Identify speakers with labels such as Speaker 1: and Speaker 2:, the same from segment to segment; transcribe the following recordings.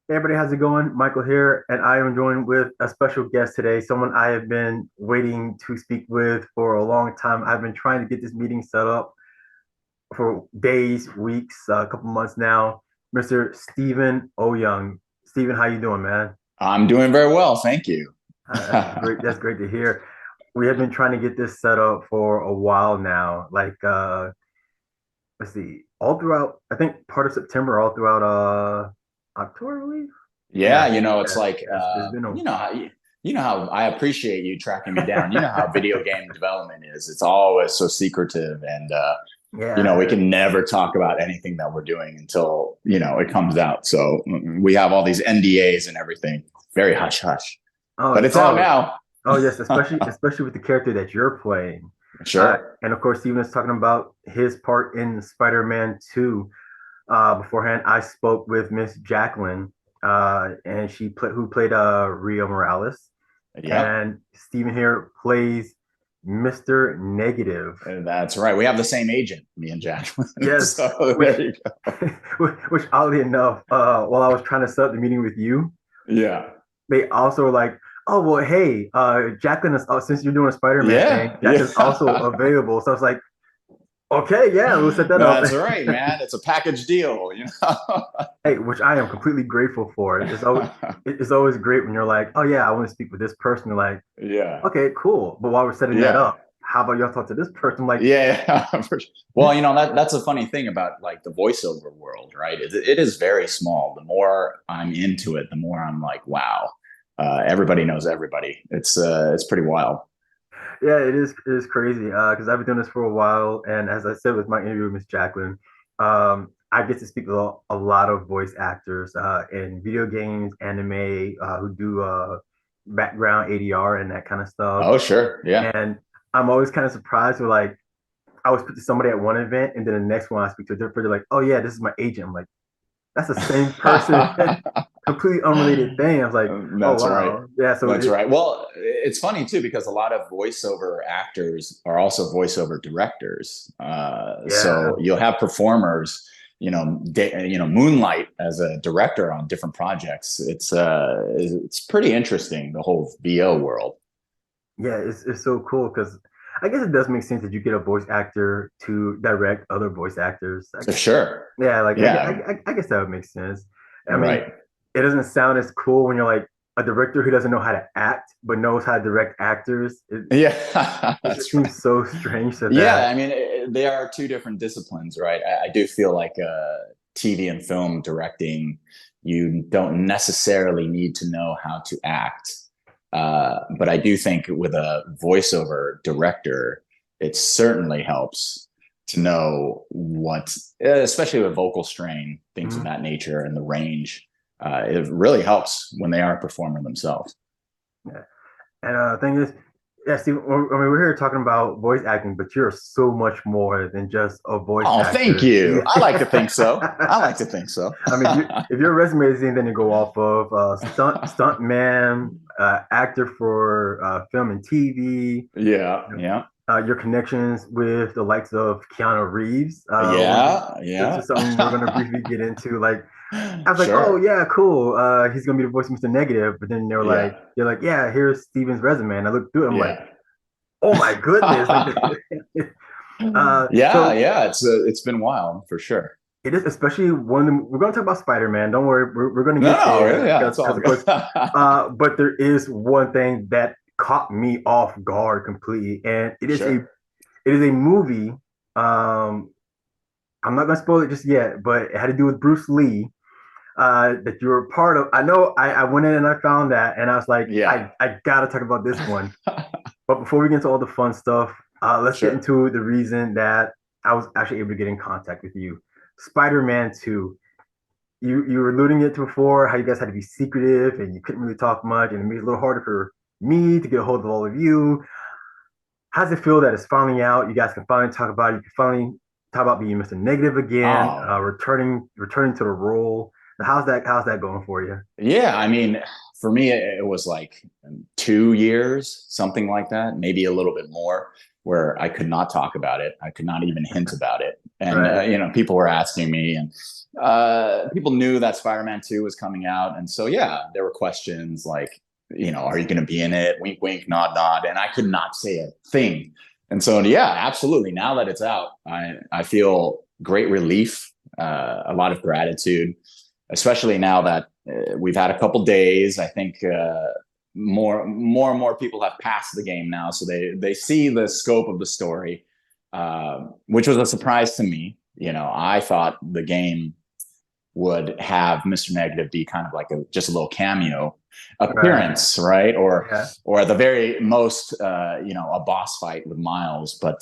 Speaker 1: Hey everybody, how's it going? Michael here, and I am joined with a special guest today, someone I have been waiting to speak with for a long time. I've been trying to get this meeting set up for days, weeks, a couple months now. Mr. Stephen Oyoung. Stephen, how you doing, man?
Speaker 2: I'm doing very well, thank you.
Speaker 1: That's great. That's great to hear. We have been trying to get this set up for a while now. Let's see, all throughout, I think part of September, all throughout October, I believe.
Speaker 2: Yeah,
Speaker 1: Yes,
Speaker 2: it's
Speaker 1: yes,
Speaker 2: like
Speaker 1: yes. It's been a
Speaker 2: you know how I appreciate you tracking me down. You know how video game development is. It's always so secretive and we
Speaker 1: yeah.
Speaker 2: can never talk about anything that we're doing until, it comes out. So we have all these NDAs and everything. Very hush hush. But
Speaker 1: Oh,
Speaker 2: it's out
Speaker 1: oh,
Speaker 2: now.
Speaker 1: oh, yes, especially with the character that you're playing.
Speaker 2: Sure.
Speaker 1: And of course, Steven is talking about his part in Spider-Man 2. Beforehand, I spoke with Miss Jacqueline, and who played Rio Morales,
Speaker 2: Yep.
Speaker 1: and Steven here plays Mr. Negative.
Speaker 2: And that's right. We have the same agent, me and Jacqueline.
Speaker 1: Yes,
Speaker 2: So
Speaker 1: which
Speaker 2: there you go.
Speaker 1: which oddly enough, while I was trying to set up the meeting with you,
Speaker 2: Yeah.
Speaker 1: they also were like, oh well, hey, Jacqueline is since you're doing a Spider-Man thing,
Speaker 2: Yeah.
Speaker 1: Jacqueline's also
Speaker 2: Yeah.
Speaker 1: available. So I was like, okay, yeah, we'll set that up.
Speaker 2: That's right, man. It's a package deal.
Speaker 1: Hey, which I am completely grateful for. It's always great when you're like, oh yeah, I want to speak with this person. You're like,
Speaker 2: Yeah.
Speaker 1: okay, cool. But while we're setting that
Speaker 2: Yeah.
Speaker 1: up, how about y'all talk to this person? I'm like,
Speaker 2: Yeah. Well, that's a funny thing about like the voiceover world, right? It is very small. The more I'm into it, the more I'm like, wow, everybody knows everybody. It's pretty wild.
Speaker 1: yeah, it is crazy. Because I've been doing this for a while, and as I said with my interview with Miss Jacqueline, I get to speak with a lot of voice actors in video games, anime, who do background ADR and that kind of stuff.
Speaker 2: Oh, sure. Yeah.
Speaker 1: And I'm always kind of surprised with like I was speak to somebody at one event, and then the next one I speak to a different. They're like, "Oh yeah, this is my agent." I'm like, "That's the same person." Completely unrelated thing. I was like, "Oh
Speaker 2: That's right.
Speaker 1: wow, yeah." So
Speaker 2: That's right. Well, it's funny too because a lot of voiceover actors are also voiceover directors.
Speaker 1: yeah,
Speaker 2: So you'll have performers, moonlight as a director on different projects. It's pretty interesting, the whole VO world.
Speaker 1: yeah, it's so cool because I guess it does make sense that you get a voice actor to direct other voice actors.
Speaker 2: For sure.
Speaker 1: Yeah, like
Speaker 2: Yeah.
Speaker 1: I guess that would make sense. I mean,
Speaker 2: Right.
Speaker 1: it doesn't sound as cool when you're like a director who doesn't know how to act but knows how to direct actors.
Speaker 2: Yeah.
Speaker 1: It just
Speaker 2: That's
Speaker 1: seems
Speaker 2: right.
Speaker 1: so strange to
Speaker 2: Yeah,
Speaker 1: that.
Speaker 2: I mean, they are two different disciplines, right? I do feel like TV and film directing, you don't necessarily need to know how to act. But I do think with a voiceover director, it certainly helps to know what, especially with vocal strain, things of
Speaker 1: Mhm.
Speaker 2: that nature, and the range. It really helps when they are a performer themselves.
Speaker 1: Yeah. And thing is, yeah, Steve, I mean, we're here talking about voice acting, but you're so much more than just a voice
Speaker 2: Oh, thank
Speaker 1: actor.
Speaker 2: you.
Speaker 1: Yeah.
Speaker 2: I like to think so. I like to think so.
Speaker 1: I mean, if your resume is anything to go off of, stuntman, actor for film and TV,
Speaker 2: Yeah, yeah,
Speaker 1: your connections with the likes of Keanu Reeves.
Speaker 2: yeah,
Speaker 1: This
Speaker 2: yeah.
Speaker 1: is something we're going to briefly get into. Like, I was like, oh
Speaker 2: Sure.
Speaker 1: yeah, cool. He's gonna be the voice of Mr. Negative, but then
Speaker 2: Yeah,
Speaker 1: they're like, yeah, here's Steven's resume, and I looked through it. I'm like,
Speaker 2: yeah.
Speaker 1: oh my goodness, like,
Speaker 2: Yeah,
Speaker 1: so
Speaker 2: yeah. It's been wild for sure.
Speaker 1: it is especially we're gonna talk about Spider-Man. Don't worry, we're gonna
Speaker 2: No,
Speaker 1: get
Speaker 2: no, really,
Speaker 1: there
Speaker 2: yeah, it's
Speaker 1: because
Speaker 2: all
Speaker 1: of
Speaker 2: good.
Speaker 1: course, but there is one thing that caught me off guard completely, and
Speaker 2: Sure.
Speaker 1: it is a movie. Um, I'm not gonna spoil it just yet, but it had to do with Bruce Lee that you were part of. I know I went in and I found that, and I was like,
Speaker 2: Yeah.
Speaker 1: I gotta talk about this one. But before we get into all the fun stuff, let's get
Speaker 2: Sure.
Speaker 1: into the reason that I was actually able to get in contact with you. Spider-Man 2. You were alluding it to before how you guys had to be secretive and you couldn't really talk much, and it made it a little harder for me to get a hold of all of you. How's it feel that it's finally out? You guys can finally talk about it. You can finally talk about being Mr. Negative again,
Speaker 2: Oh,
Speaker 1: returning to the role. How's that going for you?
Speaker 2: yeah. I mean, for me, it was like 2 years, something like that, maybe a little bit more, where I could not talk about it. I could not even hint about it. And
Speaker 1: Right.
Speaker 2: people were asking me, and people knew that Spider-Man 2 was coming out, and so yeah, there were questions like, are you going to be in it? Wink, wink, nod, nod, and I could not say a thing. And so yeah, absolutely. Now that it's out, I feel great relief, a lot of gratitude, especially now that we've had a couple days. I think more and more people have passed the game now, so they see the scope of the story, which was a surprise to me. I thought the game would have Mr. Negative be kind of like just a little cameo
Speaker 1: Right.
Speaker 2: appearance, right?
Speaker 1: Yeah.
Speaker 2: Or at the very most, a boss fight with Miles, but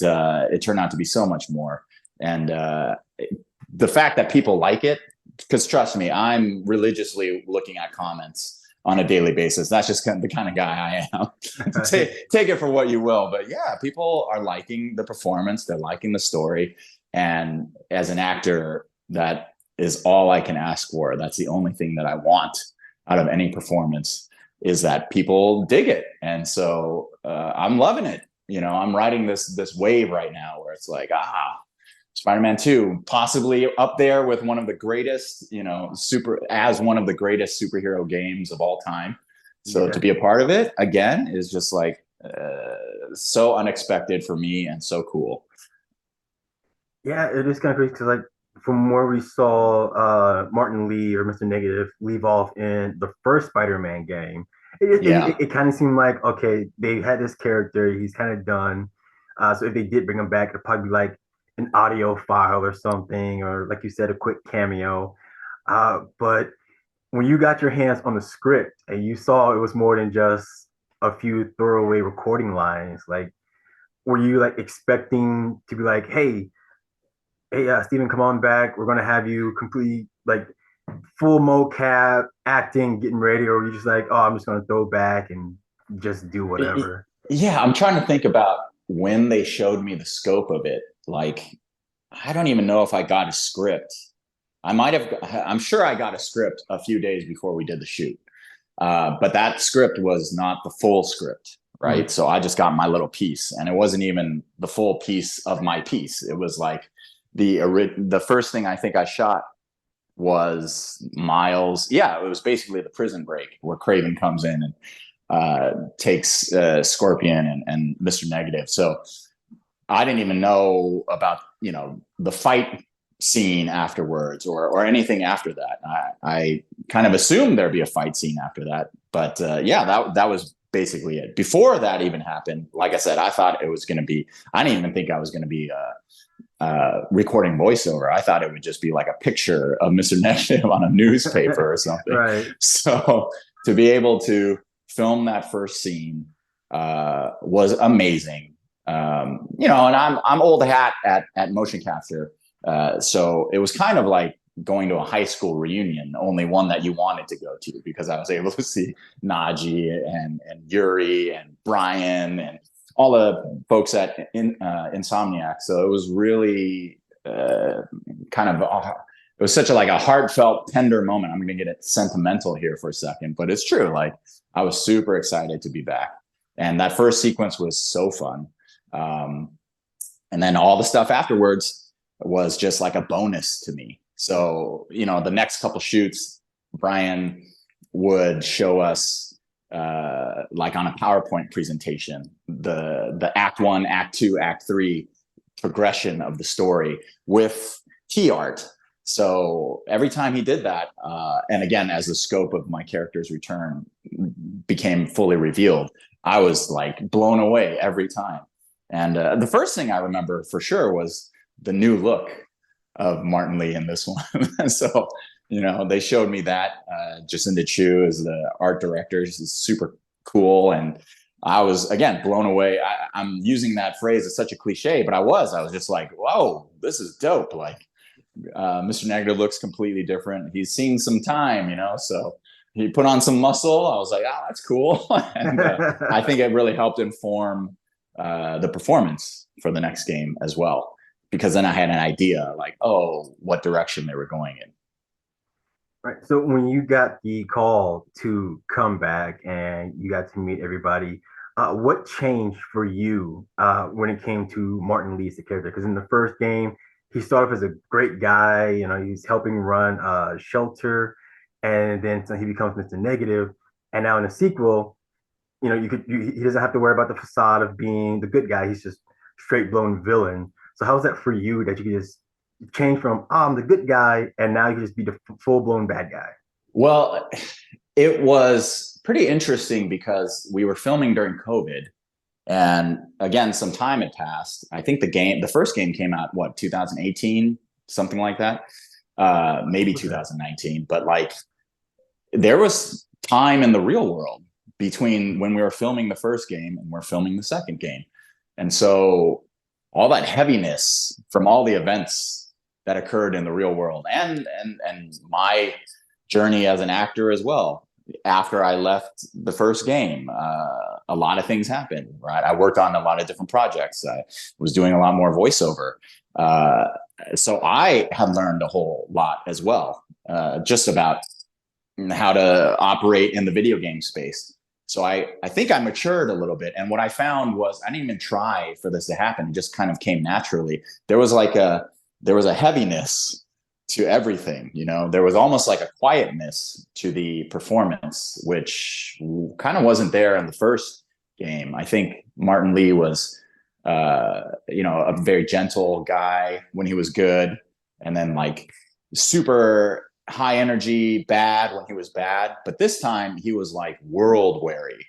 Speaker 2: it turned out to be so much more. And the fact that people like it, because trust me, I'm religiously looking at comments on a daily basis. That's just the kind of guy I am. take it for what you will. But yeah, people are liking the performance. They're liking the story. And as an actor, that is all I can ask for. That's the only thing that I want out of any performance, is that people dig it. And so I'm loving it. I'm riding this wave right now where it's like, Spider-Man 2, possibly up there with one of the greatest, one of the greatest superhero games of all time. So to
Speaker 1: Yeah.
Speaker 2: be a part of it again is just like so unexpected for me and so cool.
Speaker 1: Yeah, it is kind of crazy because like from where we saw Martin Lee or Mr. Negative leave off in the first Spider-Man game,
Speaker 2: Yeah.
Speaker 1: it kind of seemed like okay, they had this character, he's kind of done. So if they did bring him back, it'd probably be like an audio file or something, or like you said, a quick cameo. But when you got your hands on the script and you saw it was more than just a few throwaway recording lines, like were you like expecting to be like, hey, Stephen, come on back. We're gonna have you complete like full mocap acting, getting ready, or you just like, oh, I'm just gonna throw back and just do whatever.
Speaker 2: Yeah, I'm trying to think about when they showed me the scope of it. Like, I don't even know if I got a script. I'm sure I got a script a few days before we did the shoot. But that script was not the full script, right?
Speaker 1: Mm.
Speaker 2: So I just got my little piece, and it wasn't even the full piece of my piece. It was like the first thing I think I shot was Miles. Yeah, it was basically the prison break where Craven comes in and takes Scorpion and Mr. Negative. So I didn't even know about the fight scene afterwards or anything after that. I kind of assumed there'd be a fight scene after that, but yeah, that was basically it. Before that even happened, like I said, I thought it was going to be. I didn't even think I was going to be recording voiceover. I thought it would just be like a picture of Mr. Negative on a newspaper or something.
Speaker 1: Right.
Speaker 2: So to be able to film that first scene was amazing. And I'm old hat at motion capture, so it was kind of like going to a high school reunion, only one that you wanted to go to, because I was able to see Najee and Yuri and Brian and all the folks at Insomniac. So it was really kind of it was such a heartfelt, tender moment. I'm going to get it sentimental here for a second, but it's true. Like, I was super excited to be back, and that first sequence was so fun. And then all the stuff afterwards was just like a bonus to me. So, the next couple shoots, Brian would show us like on a PowerPoint presentation, the act 1, act 2, act 3 progression of the story with key art. So every time he did that, and again, as the scope of my character's return became fully revealed, I was like blown away every time. And the first thing I remember for sure was the new look of Martin Lee in this one. So, they showed me that. Jacinda Chu as the art director is super cool. And I was, again, blown away. I'm using that phrase. It's such a cliche, but I was just like, whoa, this is dope. Like, Mr. Negative looks completely different. He's seen some time, so he put on some muscle. I was like, that's cool. And I think it really helped inform the performance for the next game as well, because then I had an idea like, oh, what direction they were going in.
Speaker 1: Right. So when you got the call to come back and you got to meet everybody, what changed for you when it came to Martin Lee as the character? Because in the first game, he started off as a great guy. You know, he's helping run a shelter, and then so he becomes Mr. Negative. And now in the sequel, you know, he doesn't have to worry about the facade of being the good guy. He's just straight blown villain. So how was that for you that you could just change from I'm the good guy and now you can just be the full blown bad guy?
Speaker 2: Well, it was pretty interesting because we were filming during COVID. And again, some time had passed. I think the first game came out, what, 2018, something like that? Maybe 2019. But like, there was time in the real world between when we were filming the first game and we're filming the second game. And so all that heaviness from all the events that occurred in the real world and my journey as an actor as well. After I left the first game, a lot of things happened, right? I worked on a lot of different projects. I was doing a lot more voiceover. So I had learned a whole lot as well, just about how to operate in the video game space. So I think I matured a little bit. And what I found was I didn't even try for this to happen. It just kind of came naturally. There was a heaviness to everything, you know. There was almost like a quietness to the performance, which kind of wasn't there in the first game. I think Martin Lee was, a very gentle guy when he was good, and then like super high energy bad when he was bad. But this time he was like world weary,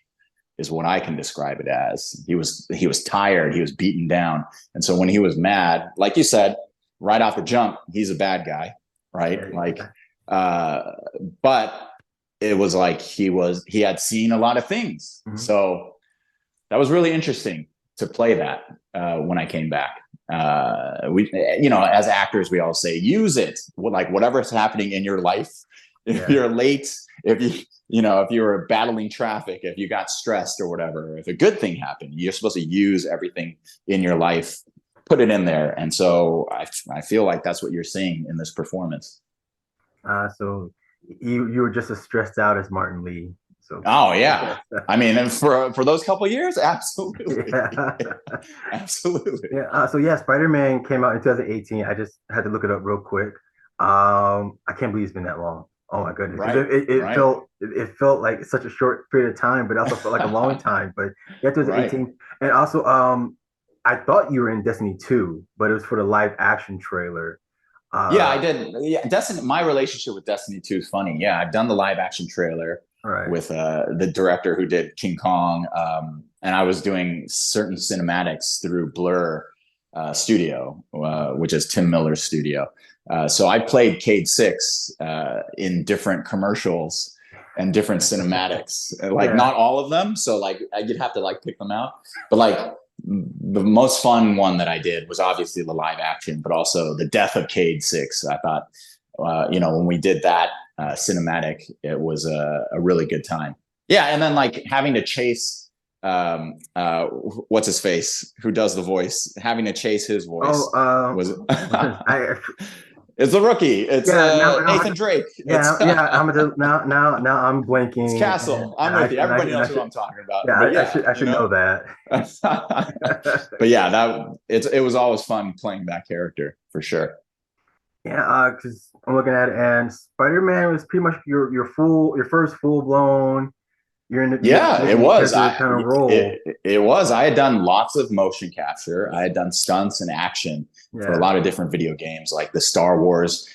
Speaker 2: is what I can describe it as. He was tired, he was beaten down, and so when he was mad, like you said, right off the jump, he's a bad guy, right?
Speaker 1: Yeah,
Speaker 2: like, but it was like he had seen a lot of things. Mm-hmm. So that was really interesting to play that when I came back. We, as actors, we all say, use it. Like whatever's happening in your life, if you're late, if you were battling traffic, if you got stressed or whatever, if a good thing happened, you're supposed to use everything in your life, put it in there. And so I feel like that's what you're seeing in this performance.
Speaker 1: So you were just as stressed out as Martin Lee. So
Speaker 2: oh yeah, I mean, and for those couple of years, absolutely, absolutely.
Speaker 1: Yeah. So yeah, Spider-Man came out in 2018. I just had to look it up real quick. I can't believe it's been that long. Oh my goodness.
Speaker 2: Right.
Speaker 1: It felt like such a short period of time, but also felt like a long time. But yeah, 2018. Right. And also I thought you were in Destiny 2, but it was for the live action trailer.
Speaker 2: Yeah, I did. Yeah, Destiny. My relationship with Destiny 2 is funny. Yeah, I've done the live action trailer with the director who did King Kong, and I was doing certain cinematics through Blur Studio, which is Tim Miller's studio. So I played Cade 6 in different commercials and different cinematics. Like not all of them, so like you'd have to like pick them out, but like. The most fun one that I did was obviously the live action, but also the death of Cade 6. I thought, when we did that cinematic, it was a really good time. Yeah, and then like having to chase, what's his face, who does the voice, having to chase his voice was. It's the rookie. It's Nathan Drake.
Speaker 1: Yeah, now I'm blanking.
Speaker 2: It's Castle. I'm with you. Everybody knows who I'm talking about.
Speaker 1: Yeah, I should know that.
Speaker 2: But yeah, it was always fun playing that character for sure.
Speaker 1: Yeah, because I'm looking at it, and Spider-Man was pretty much your first full blown.
Speaker 2: It was
Speaker 1: kind of role.
Speaker 2: It was. I had done lots of motion capture. I had done stunts and action for a lot of different video games, like the Star Wars,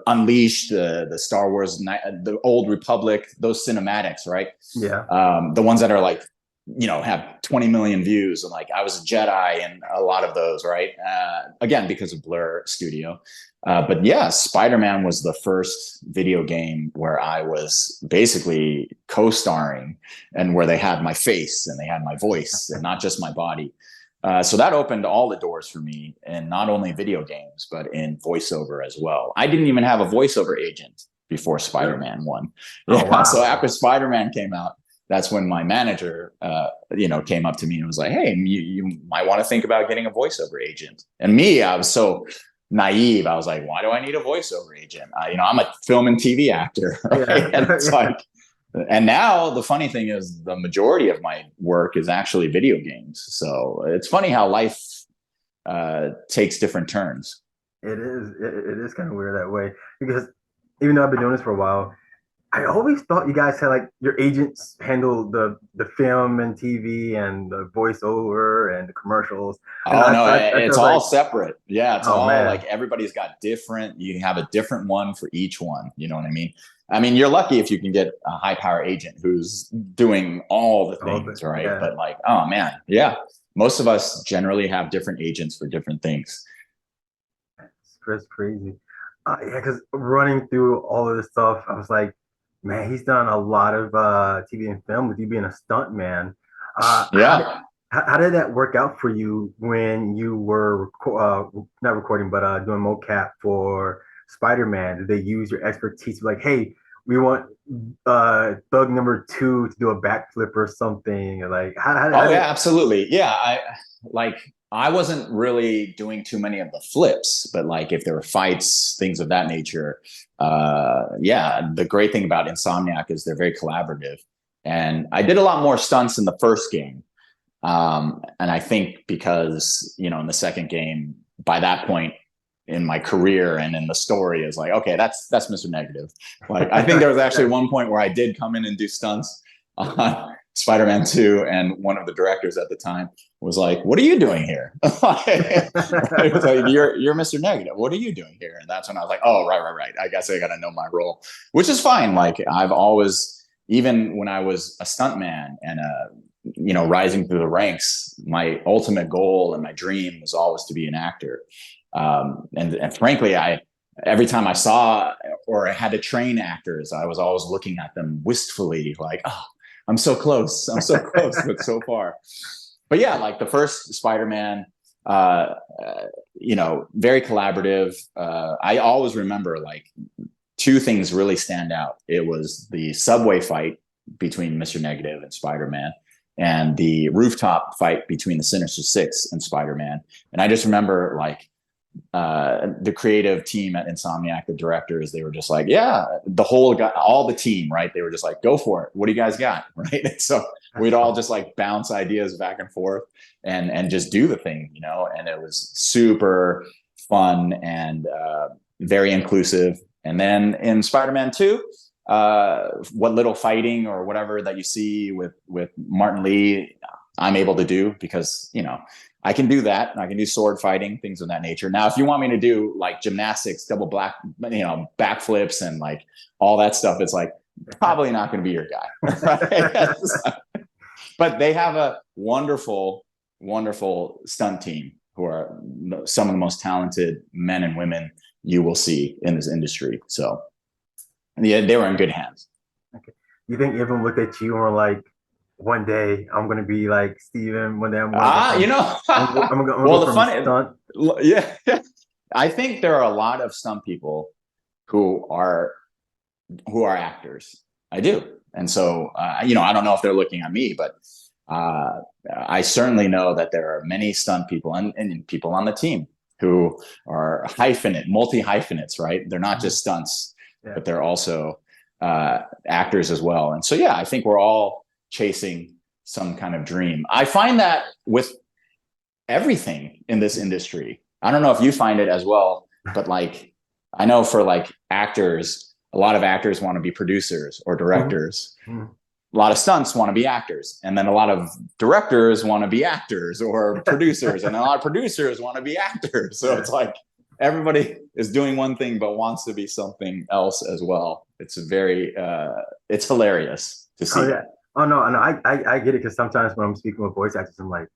Speaker 2: Unleashed, the Star Wars, the Old Republic, those cinematics, right?
Speaker 1: Yeah.
Speaker 2: The ones that are like, have 20 million views, and like I was a Jedi in a lot of those, right? Again, because of Blur Studio. But yeah, Spider-Man was the first video game where I was basically co-starring, and where they had my face and they had my voice and not just my body. So that opened all the doors for me, and not only video games, but in voiceover as well. I didn't even have a voiceover agent before Spider-Man 1.
Speaker 1: Oh, wow.
Speaker 2: So after Spider-Man came out, that's when my manager, came up to me and was like, "Hey, you might want to think about getting a voiceover agent." And me, I was so naive. I was like, "Why do I need a voiceover agent? I'm a film and TV actor." Right? Yeah. And it's like, and now the funny thing is, the majority of my work is actually video games. So it's funny how life takes different turns.
Speaker 1: It is kind of weird that way because even though I've been doing this for a while, I always thought you guys had like your agents handle the film and TV and the voiceover and the commercials, and
Speaker 2: Oh no,
Speaker 1: I
Speaker 2: it's
Speaker 1: was
Speaker 2: all
Speaker 1: like,
Speaker 2: separate. Yeah, it's
Speaker 1: oh
Speaker 2: all like
Speaker 1: man,
Speaker 2: everybody's got different. You have a different one for each one. You know what I mean? I mean, you're lucky if you can get a high power agent who's doing all the
Speaker 1: all the
Speaker 2: things, right?
Speaker 1: yeah,
Speaker 2: But like, oh man, yeah. Most of us generally have different agents for different things.
Speaker 1: it's crazy. Yeah, because running through all of this stuff, I was like, man, he's done a lot of TV and film with you being a stunt man. How did
Speaker 2: Yeah.
Speaker 1: how did that work out for you when you were not recording, but doing mocap for Spider-Man? Did they use your expertise? Like, hey, we want Thug number two to do a backflip or something. Like, how
Speaker 2: Oh
Speaker 1: did
Speaker 2: yeah, absolutely. Yeah, like I wasn't really doing too many of the flips, but like if there were fights, things of that nature, yeah, the great thing about Insomniac is they're very collaborative. And I did a lot more stunts in the first game. And I think because, you know, in the second game, by that point in my career and in the story is like, okay, that's Mr. Negative. Like, I think there was actually one point where I did come in and do stunts on Spider-Man 2, and one of the directors at the time was like, "What are you doing here?" It was like, "You're Mr. Negative. What are you doing here?" And that's when I was like, "Oh, right. I guess I got to know my role," which is fine. Like I've always, even when I was a stuntman and you know, rising through the ranks, my ultimate goal and my dream was always to be an actor. And frankly, every time I saw or I had to train actors, I was always looking at them wistfully, like, oh, I'm so close, but so far. But yeah, like the first Spider-Man, you know, very collaborative. I always remember like two things really stand out. It was the subway fight between Mr. Negative and Spider-Man, and the rooftop fight between the Sinister Six and Spider-Man. And I just remember like the creative team at Insomniac, the directors, they were just like, yeah, the whole guy, all the team, right? They were just like, go for it. What do you guys got? Right. And so we'd all just like bounce ideas back and forth and just do the thing, you know, and it was super fun and very inclusive. And then in Spider-Man 2, what little fighting or whatever that you see with Martin Lee, I'm able to do because, you know, I can do that. I can do sword fighting, things of that nature. Now, if you want me to do like gymnastics, double black, you know, backflips and like all that stuff, it's like probably not going to be your guy. Right? But they have a wonderful, wonderful stunt team who are some of the most talented men and women you will see in this industry. So yeah, they were in good hands.
Speaker 1: okay. You think everyone looked at you and were like, one day I'm gonna be like Steven. One day I'm gonna go
Speaker 2: You
Speaker 1: from
Speaker 2: know,
Speaker 1: I'm gonna
Speaker 2: well,
Speaker 1: go
Speaker 2: the
Speaker 1: from
Speaker 2: funny,
Speaker 1: stunt.
Speaker 2: yeah, I think there are a lot of stunt people who are actors. I do, and so you know, I don't know if they're looking at me, but I certainly know that there are many stunt people and people on the team who are multi hyphenates, right? They're not just stunts,
Speaker 1: Yeah.
Speaker 2: but they're also actors as well. And so, yeah, I think we're all chasing some kind of dream. I find that with everything in this industry. I don't know if you find it as well, but like I know for like actors, a lot of actors want to be producers or directors.
Speaker 1: Mm-hmm.
Speaker 2: A lot of stunts want to be actors, and then a lot of directors want to be actors or producers, and a lot of producers want to be actors. So
Speaker 1: Yeah.
Speaker 2: it's like everybody is doing one thing but wants to be something else as well. It's very it's hilarious to
Speaker 1: Oh
Speaker 2: see.
Speaker 1: yeah. Oh no, no, I get it because sometimes when I'm speaking with voice actors, I'm like,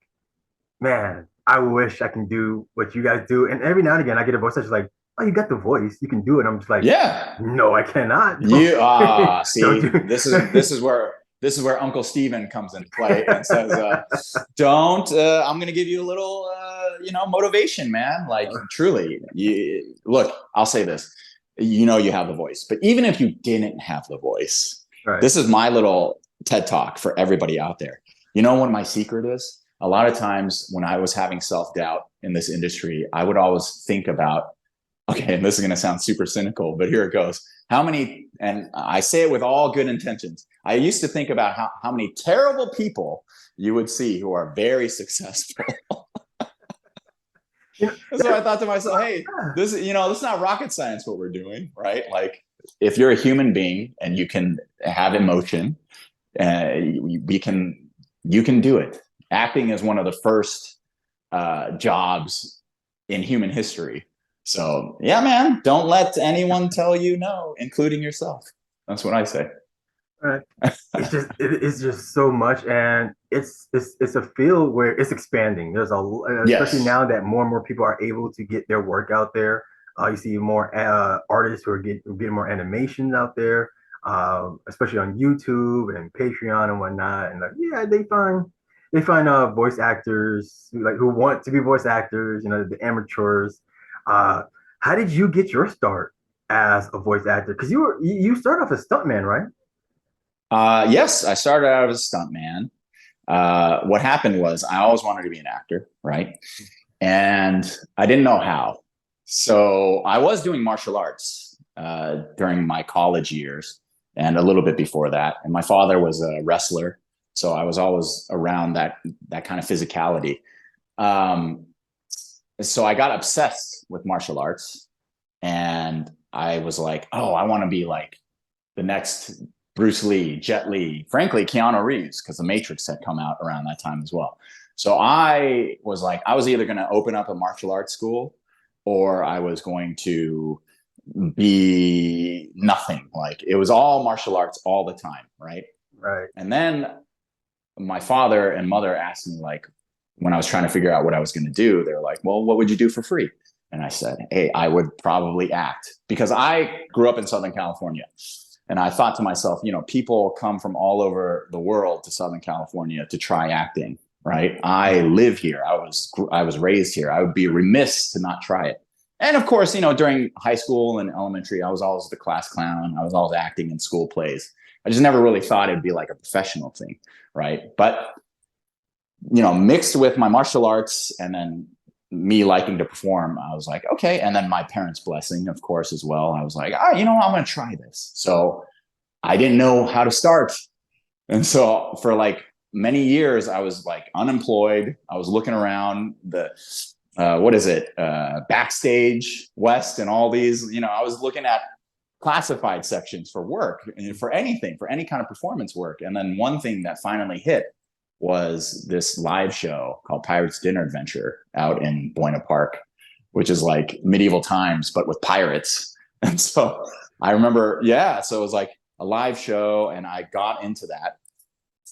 Speaker 1: man, I wish I can do what you guys do. And every now and again, I get a voice actor like, oh, you got the voice, you can do it. I'm just like,
Speaker 2: Yeah.
Speaker 1: no, I cannot. Don't,
Speaker 2: You
Speaker 1: don't
Speaker 2: see,
Speaker 1: do.
Speaker 2: this is where Uncle Steven comes into play and says, "Don't. I'm going to give you a little, you know, motivation, man. Like, truly, look. I'll say this. You know, you have the voice, but even if you didn't have the voice,
Speaker 1: Right.
Speaker 2: this is my little TED talk for everybody out there. You know what my secret is? A lot of times when I was having self-doubt in this industry, I would always think about, okay, and this is going to sound super cynical, but here it goes. How many, and I say it with all good intentions, I used to think about how many terrible people you would see who are very successful.
Speaker 1: You know,
Speaker 2: And so I thought to myself, hey,
Speaker 1: yeah,
Speaker 2: this is not rocket science what we're doing, right? Like if you're a human being and you can have emotion, we can you can do it. Acting is one of the first jobs in human history. So yeah, man, don't let anyone tell you no, including yourself. That's what I say.
Speaker 1: right. It's just so much, and it's a field where it's expanding. There's especially
Speaker 2: Yes.
Speaker 1: now that more and more people are able to get their work out there. You see more artists who are getting more animations out there, especially on YouTube and Patreon and whatnot. And like, yeah, they find voice actors who want to be voice actors. The amateurs. Uh, how did you get your start as a voice actor? Because you started off as stuntman, right?
Speaker 2: Yes, I started out as a stuntman. What happened was I always wanted to be an actor, right? And I didn't know how. So I was doing martial arts during my college years and a little bit before that. And my father was a wrestler, so I was always around that kind of physicality. Um, so I got obsessed with martial arts, and I was like, oh, I want to be like the next Bruce Lee, Jet Li, frankly, Keanu Reeves, because The Matrix had come out around that time as well. So I was like, I was either going to open up a martial arts school or I was going to be nothing. Like it was all martial arts all the time, right?
Speaker 1: Right.
Speaker 2: And then my father and mother asked me, like, when I was trying to figure out what I was going to do, they were like, well, what would you do for free? And I said, hey, I would probably act because I grew up in Southern California. And I thought to myself, people come from all over the world to Southern California to try acting, right? I live here. I was raised here. I would be remiss to not try it. And of course, during high school and elementary, I was always the class clown. I was always acting in school plays. I just never really thought it'd be like a professional thing, right? But mixed with my martial arts and then me liking to perform, I was like, okay. And then my parents' blessing, of course, as well. I was like, I'm going to try this. So I didn't know how to start. And so for like many years, I was like unemployed. I was looking around what is it? Backstage West and all these, I was looking at classified sections for work, for anything, for any kind of performance work. And then one thing that finally hit was this live show called Pirates Dinner Adventure out in Buena Park, which is like medieval times, but with pirates. And so I remember, yeah, so it was like a live show, and I got into that.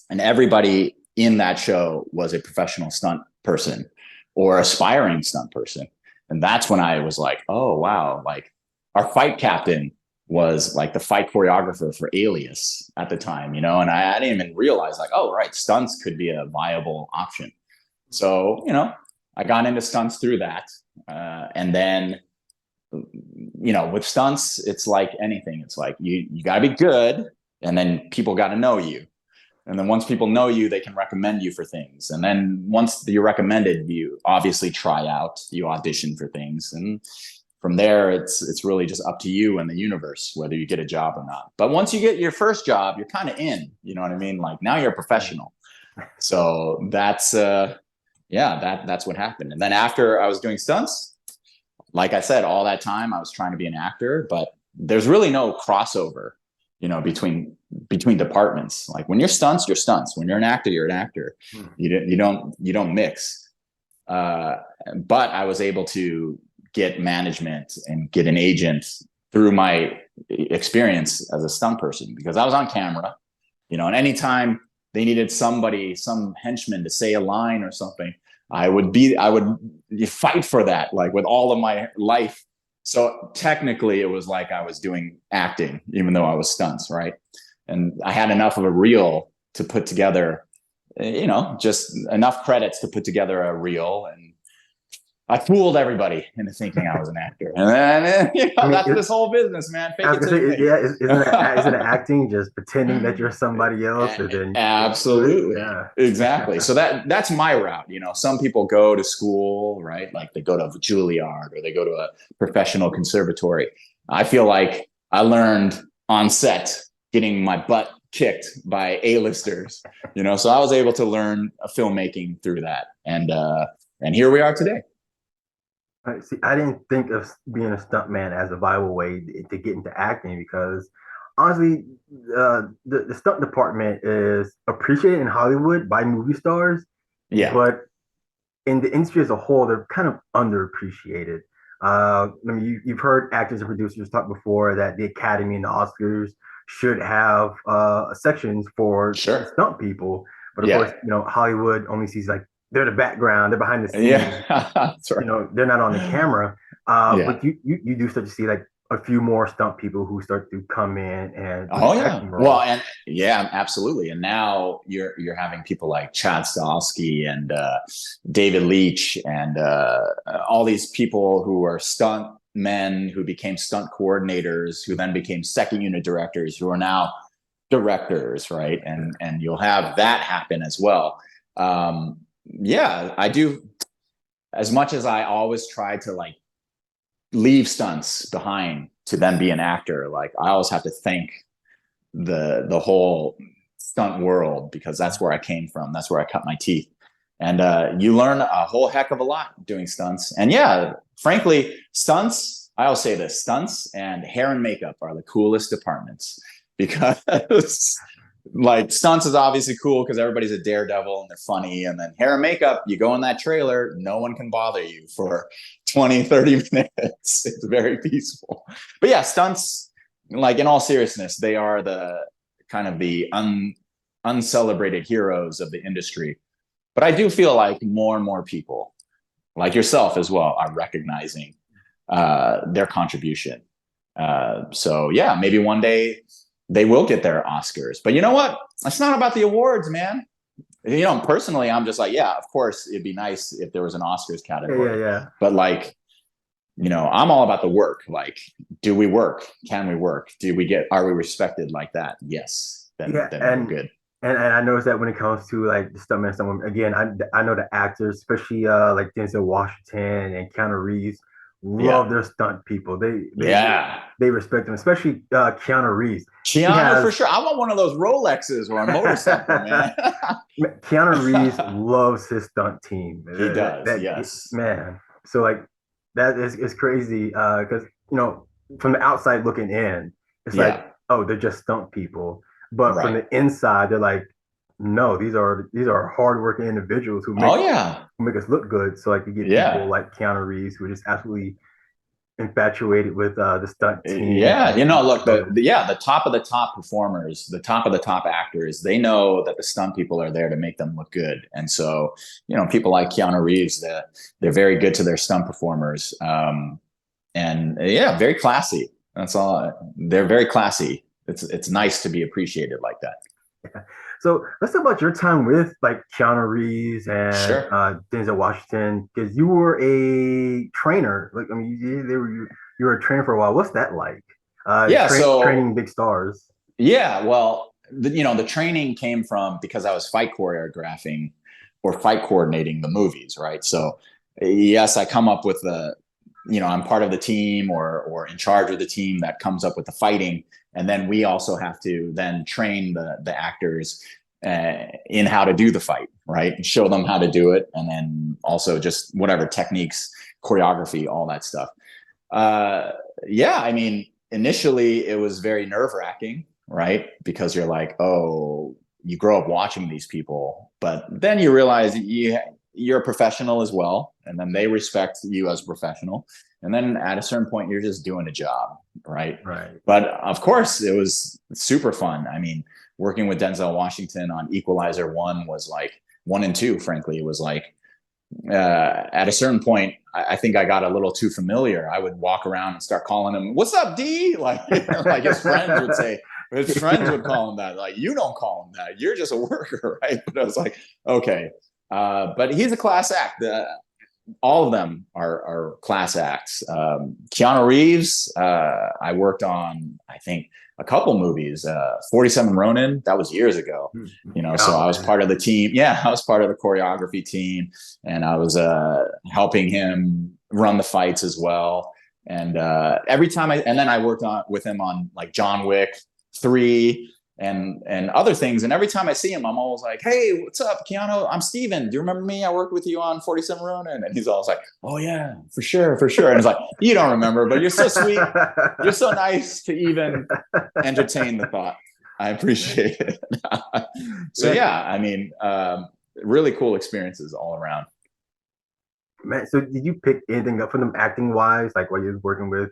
Speaker 2: And everybody in that show was a professional stunt person or aspiring stunt person. And that's when I was like, oh, wow, like our fight captain was like the fight choreographer for Alias at the time, and I didn't even realize like, oh, right, stunts could be a viable option. So, I got into stunts through that. And then, with stunts, it's like anything. It's like you got to be good, and then people got to know you. And then once people know you, they can recommend you for things. And then once you're recommended, you obviously try out, you audition for things. And from there, it's really just up to you and the universe whether you get a job or not. But once you get your first job, you're kind of in. You know what I mean? Like now you're a professional. So that's what happened. And then after I was doing stunts, like I said, all that time I was trying to be an actor, but there's really no crossover, between departments. Like when you're stunts, you're stunts. When you're an actor, you're an actor. You don't mix. But I was able to get management and get an agent through my experience as a stunt person because I was on camera, and anytime they needed somebody, some henchman to say a line or something, I would fight for that, like with all of my life. So technically it was like I was doing acting, even though I was stunts, right? And I had enough of a reel to put together, just enough credits to put together a reel. And I fooled everybody into thinking I was an actor. And then,
Speaker 1: I mean,
Speaker 2: that's this whole business, man.
Speaker 1: I
Speaker 2: Fake
Speaker 1: was
Speaker 2: it
Speaker 1: gonna
Speaker 2: till you
Speaker 1: say,
Speaker 2: make
Speaker 1: yeah,
Speaker 2: it.
Speaker 1: isn't it acting just pretending that you're somebody else and then do it?
Speaker 2: Absolutely.
Speaker 1: Yeah.
Speaker 2: Exactly. So that's my route. Some people go to school, right? Like they go to Juilliard or they go to a professional conservatory. I feel like I learned on set getting my butt kicked by A-listers, so I was able to learn filmmaking through that. And here we are today.
Speaker 1: See, I didn't think of being a stuntman as a viable way to get into acting because honestly, the stunt department is appreciated in Hollywood by movie stars,
Speaker 2: Yeah,
Speaker 1: but in the industry as a whole, they're kind of underappreciated. I mean, you've heard actors and producers talk before that the Academy and the Oscars should have sections for
Speaker 2: sure.
Speaker 1: stunt people, but of course,
Speaker 2: Yeah,
Speaker 1: Hollywood only sees like they're the background, they're behind the scenes,
Speaker 2: yeah, that's right.
Speaker 1: they're not on the camera.
Speaker 2: Yeah.
Speaker 1: But you do start to see like a few more stunt people who start to come in and play
Speaker 2: Oh yeah.
Speaker 1: acting
Speaker 2: Well,
Speaker 1: roles.
Speaker 2: and yeah, absolutely. And now you're having people like Chad Stahelski and David Leitch and all these people who are stunt men who became stunt coordinators, who then became second unit directors, who are now directors, right? And you'll have that happen as well. Yeah, I do. As much as I always try to like leave stunts behind to then be an actor, like I always have to thank the whole stunt world because that's where I came from. That's where I cut my teeth. And you learn a whole heck of a lot doing stunts. And yeah, frankly, stunts, I always say this, stunts and hair and makeup are the coolest departments because like stunts is obviously cool because everybody's a daredevil and they're funny. And then hair and makeup, you go in that trailer, no one can bother you for 20, 30 minutes. It's very peaceful. But yeah, stunts, like in all seriousness, they are the kind of the uncelebrated heroes of the industry. But I do feel like more and more people, like yourself as well, are recognizing their contribution. So yeah, maybe one day they will get their Oscars. But you know what? It's not about the awards, man. Personally, I'm just like, yeah, of course, it'd be nice if there was an Oscars
Speaker 1: Yeah, yeah,
Speaker 2: category.
Speaker 1: yeah.
Speaker 2: But like, I'm all about the work. Like, do we work? Can we work? Are we respected like that? Yes. Then
Speaker 1: Yeah,
Speaker 2: we're good.
Speaker 1: and I noticed that when it comes to like the stuntman, someone again, I know the actors, especially like Denzel Washington and Keanu Reeves, love
Speaker 2: Yeah.
Speaker 1: their stunt people.
Speaker 2: Yeah.
Speaker 1: They respect them, especially Keanu Reeves. He
Speaker 2: Keanu for
Speaker 1: has
Speaker 2: sure. I want one of those Rolexes or a motorcycle, man.
Speaker 1: Keanu Reeves loves his stunt team.
Speaker 2: He does. Yes.
Speaker 1: Man, so like that is crazy because from the outside looking in, it's like,
Speaker 2: Yeah.
Speaker 1: oh, they're just stunt people, but from
Speaker 2: Right.
Speaker 1: the inside, they're like, no, these are hardworking individuals
Speaker 2: Oh yeah.
Speaker 1: who make us look good. So like you get people
Speaker 2: Yeah.
Speaker 1: like Keanu Reeves who are just absolutely infatuated with the stunt team
Speaker 2: Yeah,
Speaker 1: and
Speaker 2: look,
Speaker 1: love it.
Speaker 2: the top of the top performers, the top of the top actors, they know that the stunt people are there to make them look good. And so, people like Keanu Reeves, they're very good to their stunt performers. And yeah, very classy. That's all. They're very classy. It's nice to be appreciated like that.
Speaker 1: So let's talk about your time with like Keanu Reeves and
Speaker 2: Sure.
Speaker 1: Denzel Washington because you were a trainer. Like I mean, you were a trainer for a while. What's that like?
Speaker 2: Yeah.
Speaker 1: Training
Speaker 2: So
Speaker 1: big stars.
Speaker 2: yeah, well, the training came from because I was fight choreographing or fight coordinating the movies, right? So yes, I come up with I'm part of the team or in charge of the team that comes up with the fighting, and then we also have to then train the actors in how to do the fight, right? And show them how to do it, and then also just whatever techniques, choreography, all that stuff. Uh, yeah, I mean, initially it was very nerve wracking, right? Because you're like, oh, you grow up watching these people, but then you realize you're a professional as well, and then they respect you as a professional. And then at a certain point, you're just doing a job, right?
Speaker 1: Right.
Speaker 2: But of course, it was super fun. I mean, working with Denzel Washington on Equalizer 1 was like 1 and 2, frankly, it was like at a certain point, I think I got a little too familiar. I would walk around and start calling him, "What's up, D?" Like, like his friends would say, his friends would call him that. Like, you don't call him that. You're just a worker, right? But I was like, okay. But he's a class act. All of them are class acts. Keanu Reeves, I worked on, I think, a couple movies. 47 Ronin, that was years ago. So
Speaker 1: Oh
Speaker 2: I was
Speaker 1: man.
Speaker 2: part of the team. Yeah, I was part of the choreography team, and I was helping him run the fights as well. And every time and then I worked with him on like John Wick 3. and other things. And every time I see him, I'm always like, "Hey, what's up, Keanu? I'm Steven. Do you remember me? I worked with you on 47 Ronin." And he's always like, "Oh yeah, for sure, for sure." And it's like, "You don't remember, but you're so sweet. You're so nice to even entertain the thought. I appreciate it." So
Speaker 1: Yeah,
Speaker 2: yeah, I mean, really cool experiences all around.
Speaker 1: man. So did you pick anything up from them acting wise, like while you're working with,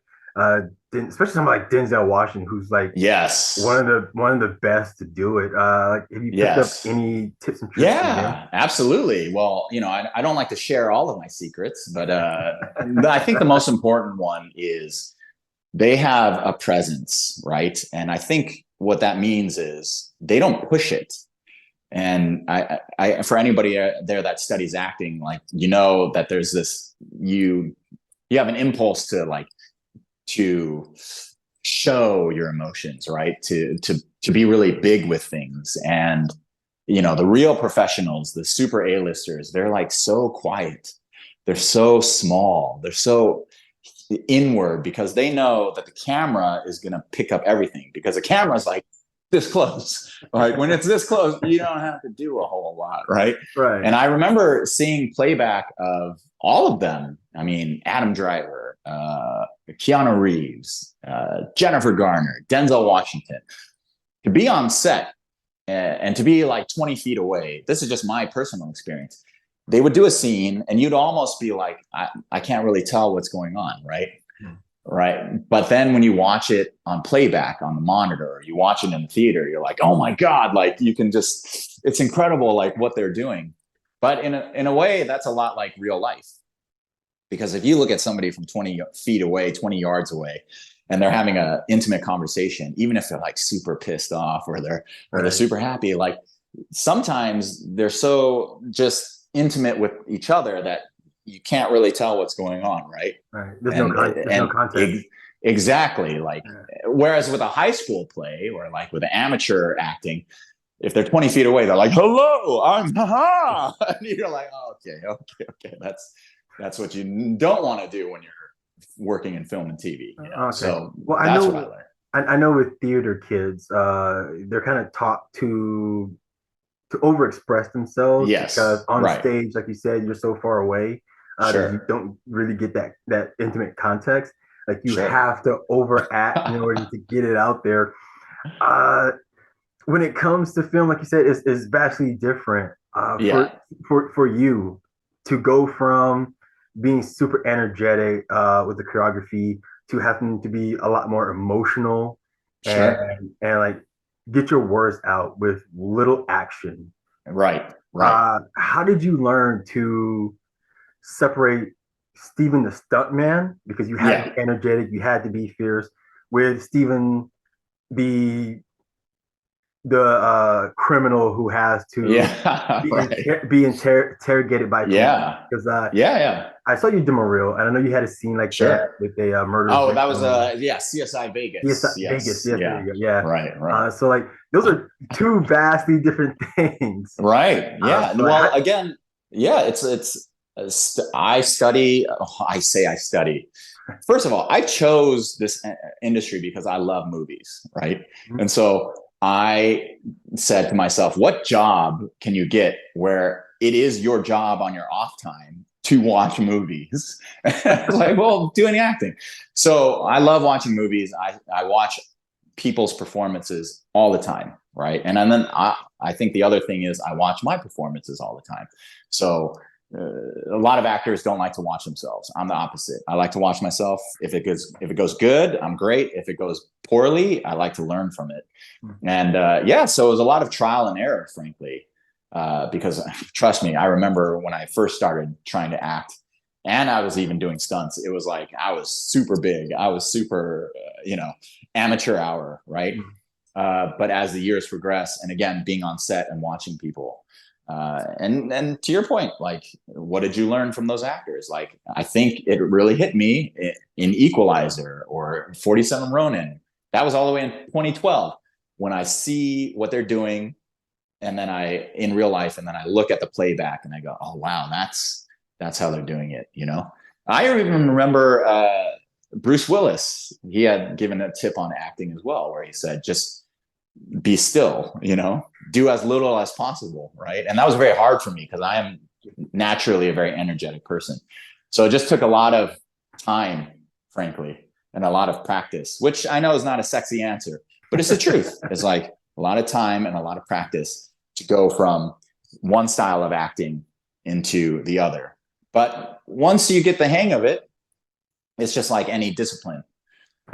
Speaker 1: especially somebody like Denzel Washington, who's like
Speaker 2: Yes,
Speaker 1: one of the best to do it. Like, have you picked up
Speaker 2: yes.
Speaker 1: any tips and tricks from him?
Speaker 2: Yeah, absolutely. Well, I don't like to share all of my secrets, but I think the most important one is they have a presence, right? And I think what that means is they don't push it. And for anybody there that studies acting, like, that there's this, you have an impulse to like to show your emotions, right? To be really big with things. And the real professionals, the super A-listers, they're like so quiet. They're so small. They're so inward because they know that the camera is going to pick up everything, because the camera is like this close, right? When it's this close, you don't have to do a whole lot, right?
Speaker 1: Right.
Speaker 2: And I remember seeing playback of all of them. I mean, Adam Driver, Keanu Reeves, Jennifer Garner, Denzel Washington, to be on set and to be like 20 feet away. This is just my personal experience. They would do a scene and you'd almost be like, I can't really tell what's going on, right?
Speaker 1: Hmm.
Speaker 2: Right. But then when you watch it on playback on the monitor, or you watch it in the theater, you're like, oh my God, like you can just, it's incredible, like what they're doing. But in a way, that's a lot like real life. Because if you look at somebody from 20 feet away, 20 yards away, and they're having an intimate conversation, even if they're like super pissed off or they're
Speaker 1: Right.
Speaker 2: super happy, like sometimes they're so just intimate with each other that you can't really tell what's going on, right?
Speaker 1: Right.
Speaker 2: and
Speaker 1: There's no
Speaker 2: and
Speaker 1: context.
Speaker 2: exactly, like,
Speaker 1: Yeah.
Speaker 2: whereas with a high school play or like with amateur acting, if they're 20 feet away, they're like, "Hello, I'm haha," and you're like, oh, okay, that's what you don't want to do when you're working in film and TV,
Speaker 1: Okay.
Speaker 2: so
Speaker 1: Well,
Speaker 2: that's what I learned.
Speaker 1: I know with theater kids, they're kind of taught to overexpress themselves because
Speaker 2: Yes,
Speaker 1: on
Speaker 2: right,
Speaker 1: stage, like you said, you're so far away that you
Speaker 2: sure,
Speaker 1: don't really get that intimate context. Like you
Speaker 2: sure.
Speaker 1: have to overact in order to get it out there. Uh, when it comes to film, like you said, is vastly different.
Speaker 2: Yeah,
Speaker 1: For you to go from being super energetic with the choreography to having to be a lot more emotional and
Speaker 2: sure,
Speaker 1: like get your words out with little action.
Speaker 2: right, right.
Speaker 1: How did you learn to separate Stephen the stuntman, because you had to
Speaker 2: Yeah,
Speaker 1: be energetic, you had to be fierce, with Stephen the criminal who has to
Speaker 2: yeah. Right.
Speaker 1: be interrogated by police?
Speaker 2: Yeah,
Speaker 1: Because
Speaker 2: yeah, yeah,
Speaker 1: I saw you demo reel, and I know you had a scene like that
Speaker 2: sure.
Speaker 1: with a murder
Speaker 2: Oh, that was
Speaker 1: victim.
Speaker 2: yeah, CSI
Speaker 1: Yes,
Speaker 2: Vegas.
Speaker 1: Vegas.
Speaker 2: Yes,
Speaker 1: Yes, there
Speaker 2: yeah.
Speaker 1: you go. Yeah.
Speaker 2: Right, right.
Speaker 1: So like those are two vastly different things.
Speaker 2: Right. Yeah.
Speaker 1: So like,
Speaker 2: Well, again, yeah, I study, I say I study. First of all, I chose this industry because I love movies, right? And so I said to myself, what job can you get where it is your job on your off time to watch movies? Like, well, doing acting. So I love watching movies. I watch people's performances all the time, right? And then I think the other thing is I watch my performances all the time. So a lot of actors don't like to watch themselves. I'm the opposite. I like to watch myself. If it goes good, I'm great. If it goes poorly, I like to learn from it. And yeah, so it was a lot of trial and error, frankly, because trust me, I remember when I first started trying to act, and I was even doing stunts. It was like I was super big. I was super, amateur hour, right? But as the years progress, and again, being on set and watching people, and to your point, like, what did you learn from those actors? Like, I think it really hit me in Equalizer or 47 Ronin. That was all the way in 2012 when I see what they're doing, and then in real life, and then I look at the playback and I go, oh wow, that's how they're doing it. I even remember Bruce Willis. He had given a tip on acting as well, where he said, just be still, do as little as possible, right? And that was very hard for me because I am naturally a very energetic person. So it just took a lot of time, frankly, and a lot of practice, which I know is not a sexy answer, but it's the truth. It's like a lot of time and a lot of practice to go from one style of acting into the other. But once you get the hang of it, it's just like any discipline.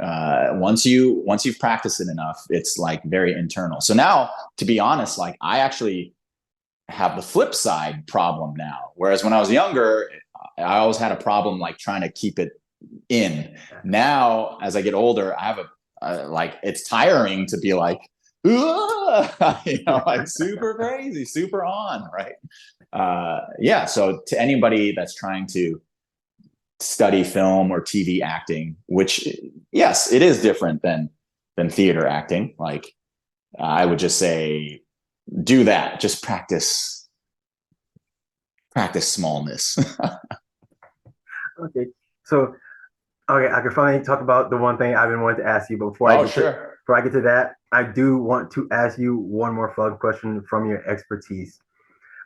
Speaker 2: Once you've practiced it enough, it's like very internal. So now, to be honest, like I actually have the flip side problem now. Whereas when I was younger, I always had a problem like trying to keep it in. Now, as I get older, I have like it's tiring to be like, like super crazy, super on, right? Yeah. So to anybody that's trying to study film or TV acting, which yes, it is different than theater acting. Like I would just say, do that. Just practice smallness.
Speaker 1: Okay. So, okay, I can finally talk about the one thing I've been wanting to ask you, but
Speaker 2: Oh, sure.
Speaker 1: before I get to that, I do want to ask you one more follow-up question from your expertise.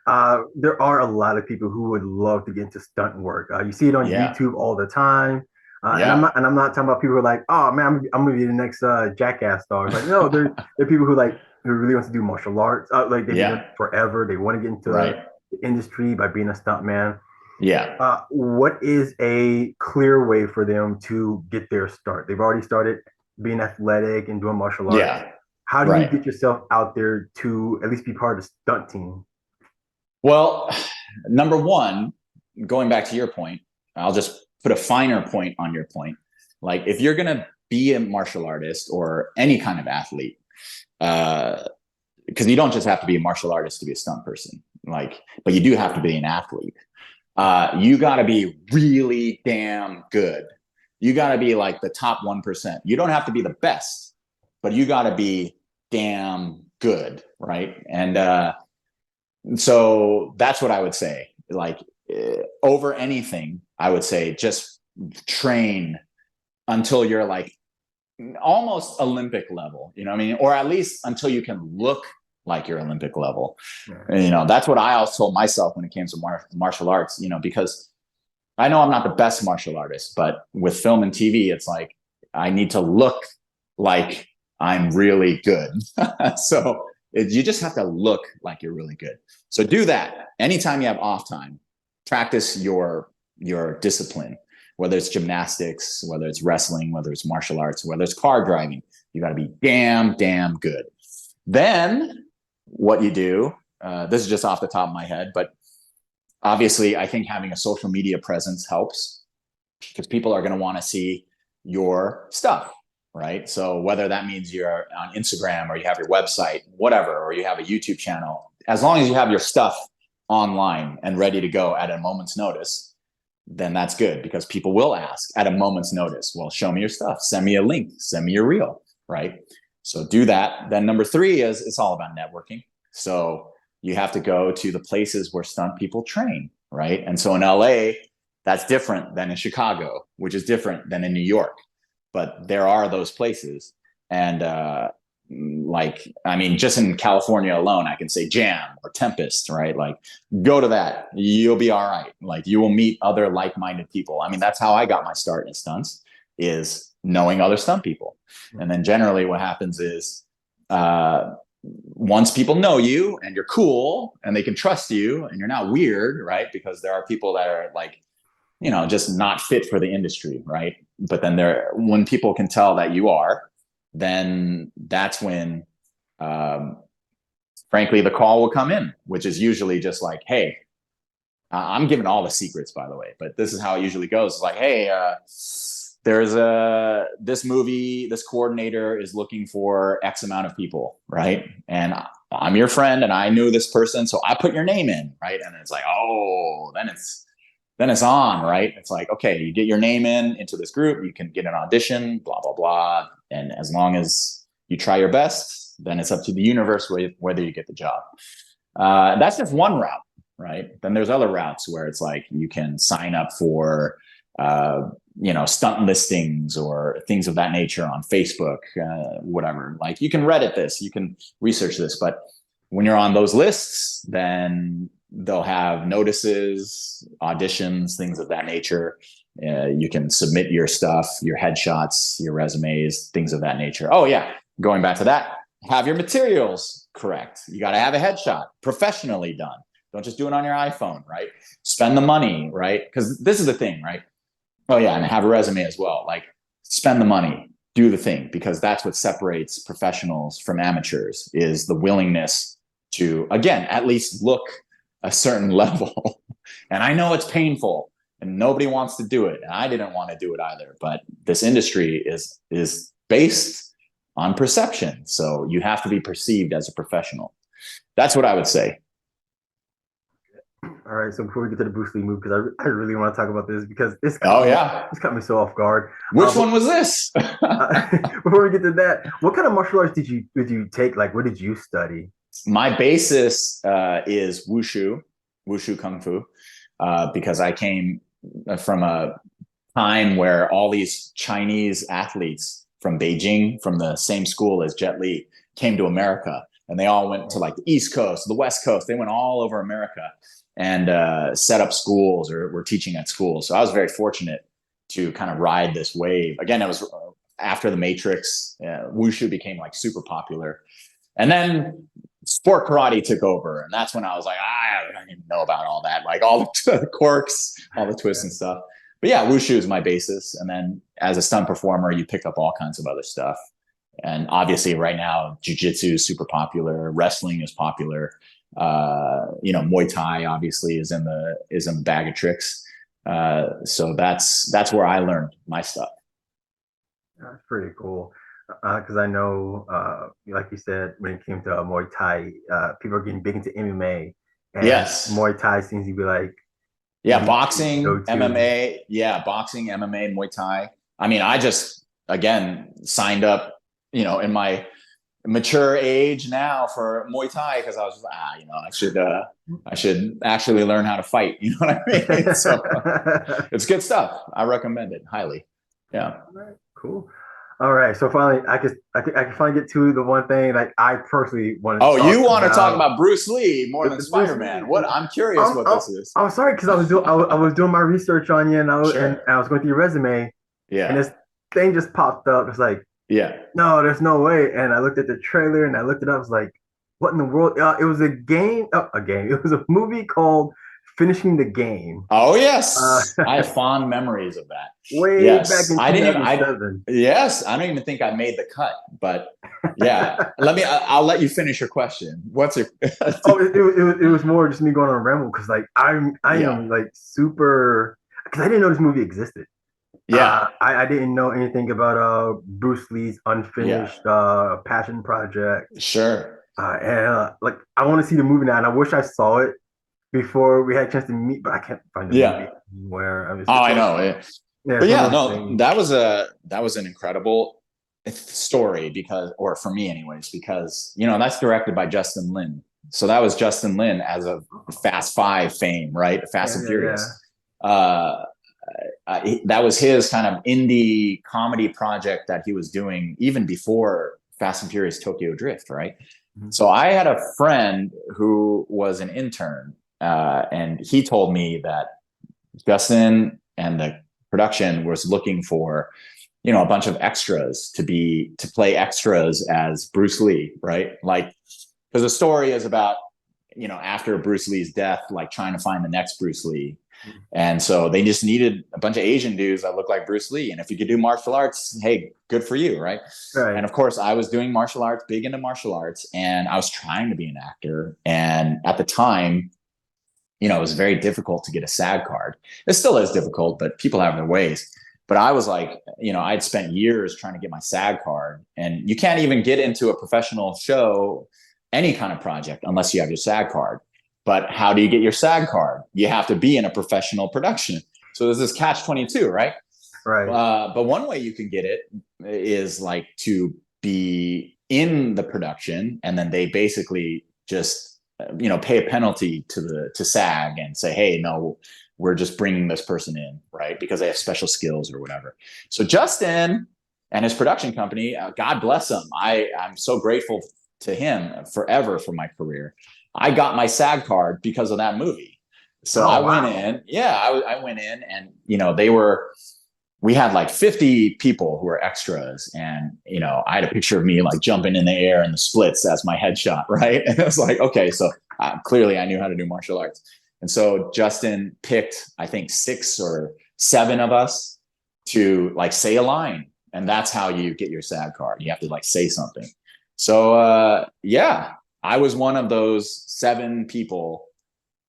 Speaker 1: There are a lot of people who would love to get into stunt work. You see it on
Speaker 2: Yeah.
Speaker 1: YouTube all the time.
Speaker 2: Yeah.
Speaker 1: And I'm not talking about people who are like, oh man, I'm gonna be the next Jackass star. It's like, no, there are people who like who really want to do martial arts. Like they've been doing
Speaker 2: Yeah.
Speaker 1: it forever. They want to get into
Speaker 2: Right.
Speaker 1: the industry by being a stuntman.
Speaker 2: Yeah.
Speaker 1: What is a clear way for them to get their start? They've already started being athletic and doing martial arts.
Speaker 2: Yeah.
Speaker 1: How do you
Speaker 2: Right.
Speaker 1: get yourself out there to at least be part of the stunt team?
Speaker 2: Well, number one, going back to your point, I'll just put a finer point on your point. Like if you're gonna be a martial artist or any kind of athlete, uh, because you don't just have to be a martial artist to be a stunt person, like, but you do have to be an athlete. You got to be really damn good. You got to be like the top 1%. You don't have to be the best, but you got to be damn good, right? And so that's what I would say. Like over anything, I would say just train until you're like almost Olympic level, you know what I mean? Or at least until you can look like you're Olympic level.
Speaker 1: Yeah.
Speaker 2: And, that's what I always told myself when it came to martial arts, because I know I'm not the best martial artist, but with film and TV, it's like I need to look like I'm really good. So you just have to look like you're really good. So do that. Anytime you have off time, practice your discipline, whether it's gymnastics, whether it's wrestling, whether it's martial arts, whether it's car driving. You got to be damn, damn good. Then what you do, this is just off the top of my head, but obviously I think having a social media presence helps because people are going to want to see your stuff, right? So whether that means you're on Instagram or you have your website, whatever, or you have a YouTube channel, as long as you have your stuff online and ready to go at a moment's notice, then that's good because people will ask at a moment's notice, well, show me your stuff, send me a link, send me your reel, right? So do that. Then number three is it's all about networking. So you have to go to the places where stunt people train, right? And so in LA, that's different than in Chicago, which is different than in New York. But there are those places. And just in California alone, I can say Jam or Tempest, right? Like go to that. You'll be all right. Like you will meet other like-minded people. I mean, that's how I got my start in stunts is knowing other stunt people. And then generally what happens is once people know you and you're cool and they can trust you and you're not weird, right? Because there are people that are like, just not fit for the industry, right? But then when people can tell that you are, then that's when, frankly, the call will come in, which is usually just like, hey, I'm giving all the secrets, by the way, but this is how it usually goes. It's like, hey, there's this movie, this coordinator is looking for X amount of people, right? And I'm your friend and I knew this person, so I put your name in, right? And it's like, oh, then it's on, right? It's like, okay, you get your name into this group, you can get an audition, blah, blah, blah. And as long as you try your best, then it's up to the universe whether you get the job. That's just one route, right? Then there's other routes where it's like you can sign up for stunt listings or things of that nature on Facebook, whatever. Like you can Reddit this, you can research this, but when you're on those lists, then they'll have notices, auditions, things of that nature. You can submit your stuff, your headshots, your resumes, things of that nature. Oh yeah, going back to that, have your materials correct. You got to have a headshot professionally done. Don't just do it on your iPhone, right? Spend the money, right? Because this is the thing, right? Oh yeah, and have a resume as well. Like spend the money, do the thing, because that's what separates professionals from amateurs is the willingness to, again, at least look a certain level. And I know it's painful and nobody wants to do it. And I didn't want to do it either. But this industry is based on perception. So you have to be perceived as a professional. That's what I would say.
Speaker 1: All right, so before we get to the Bruce Lee movie, because I really want to talk about this because
Speaker 2: Oh yeah,
Speaker 1: it's caught me so off guard.
Speaker 2: which one was this?
Speaker 1: Before we get to that, what kind of martial arts did you take? Like, what did you study?
Speaker 2: My basis is wushu kung fu, because I came from a time where all these Chinese athletes from Beijing, from the same school as Jet Li, came to America, and they all went to like the East Coast, the West Coast. They went all over America and set up schools or were teaching at schools. So I was very fortunate to kind of ride this wave. Again, it was after the Matrix. Wushu became like super popular, and then sport karate took over, and that's when I was like, I don't even know about all that, like all the quirks, all the twists and stuff. But yeah, wushu is my basis, and then as a stunt performer, you pick up all kinds of other stuff. And obviously, right now, jiu-jitsu is super popular. Wrestling is popular. Muay Thai obviously is in the bag of tricks. So that's where I learned my stuff.
Speaker 1: That's pretty cool. Because I know, like you said, when it came to Muay Thai, people are getting big into MMA, and
Speaker 2: Yes.
Speaker 1: Muay Thai seems to be like
Speaker 2: Yeah,
Speaker 1: the
Speaker 2: boxing,
Speaker 1: go-to.
Speaker 2: MMA. Yeah, boxing, MMA, Muay Thai. I mean, I just again signed up, in my mature age now for Muay Thai because I was I should actually learn how to fight. You know what I mean? So it's good stuff. I recommend it highly. Yeah.
Speaker 1: All right, cool. All right, so finally, I can finally get to the one thing like I personally wanted
Speaker 2: Oh,
Speaker 1: to talk
Speaker 2: you want to talk
Speaker 1: about.
Speaker 2: about Bruce Lee more than
Speaker 1: The Bruce
Speaker 2: Spider-Man? What?
Speaker 1: Lee.
Speaker 2: I'm curious what this is.
Speaker 1: I'm sorry because I was doing my research on you, and
Speaker 2: Sure.
Speaker 1: I was going through your resume, and
Speaker 2: Yeah.
Speaker 1: this thing just popped up. It's like,
Speaker 2: Yeah.
Speaker 1: no, there's no way. And I looked at the trailer and I looked it up. I was like, what in the world? It was a game, a game. It was a movie called Finishing the Game.
Speaker 2: Oh
Speaker 1: Uh,
Speaker 2: yes, I have fond memories of that.
Speaker 1: way back
Speaker 2: Yes,
Speaker 1: in
Speaker 2: I didn't even. I
Speaker 1: 2007.
Speaker 2: yes, I don't even think I made the cut. But yeah, I'll let you finish your question. What's your?
Speaker 1: Oh, it was more just me going on a ramble because like I
Speaker 2: Yeah,
Speaker 1: am like super because I didn't know this movie existed.
Speaker 2: yeah,
Speaker 1: I didn't know anything about Bruce Lee's
Speaker 2: yeah.
Speaker 1: unfinished passion project.
Speaker 2: Sure.
Speaker 1: And like I want to see the movie now, and I wish I saw it before we had a chance to meet, but I can't find the movie
Speaker 2: Yeah.
Speaker 1: where I mean,
Speaker 2: Oh,
Speaker 1: it's
Speaker 2: I
Speaker 1: one,
Speaker 2: know.
Speaker 1: yeah,
Speaker 2: But
Speaker 1: it's one
Speaker 2: yeah,
Speaker 1: of those
Speaker 2: no,
Speaker 1: things.
Speaker 2: that was an incredible story or for me anyways, because that's directed by Justin Lin. So that was Justin Lin as of Fast Five fame, right? Fast
Speaker 1: Yeah,
Speaker 2: and
Speaker 1: yeah, yeah.
Speaker 2: Furious. Uh, that was his kind of indie comedy project that he was doing even before Fast and Furious Tokyo Drift, right?
Speaker 1: Mhm.
Speaker 2: So I had a friend who was an intern, and he told me that Justin and the production was looking for a bunch of extras to play extras as Bruce Lee, right? Like, because the story is about after Bruce Lee's death, like trying to find the next Bruce Lee. And so they just needed a bunch of Asian dudes that looked like Bruce Lee. And if you could do martial arts, hey, good for you, right?
Speaker 1: Right.
Speaker 2: And of course, I was doing martial arts, big into martial arts, and I was trying to be an actor. And at the time, it was very difficult to get a SAG card. It still is difficult, but people have their ways. But I was like, I'd spent years trying to get my SAG card, and you can't even get into a professional show, any kind of project, unless you have your SAG card. But how do you get your SAG card? You have to be in a professional production. So there's this catch 22, right?
Speaker 1: Right.
Speaker 2: But one way you can get it is like to be in the production, and then they basically just pay a penalty to SAG and say, hey, no, we're just bringing this person in, right? Because they have special skills or whatever. So Justin and his production company, God bless him. I'm so grateful to him forever for my career. I got my SAG card because of that movie. So I went in, I went in and, we had like 50 people who were extras. And, I had a picture of me like jumping in the air in the splits as my headshot. Right. And it was like, okay, so clearly I knew how to do martial arts. And so Justin picked, I think 6 or 7 of us to like say a line. And that's how you get your SAG card. You have to like say something. So, I was one of those 7 people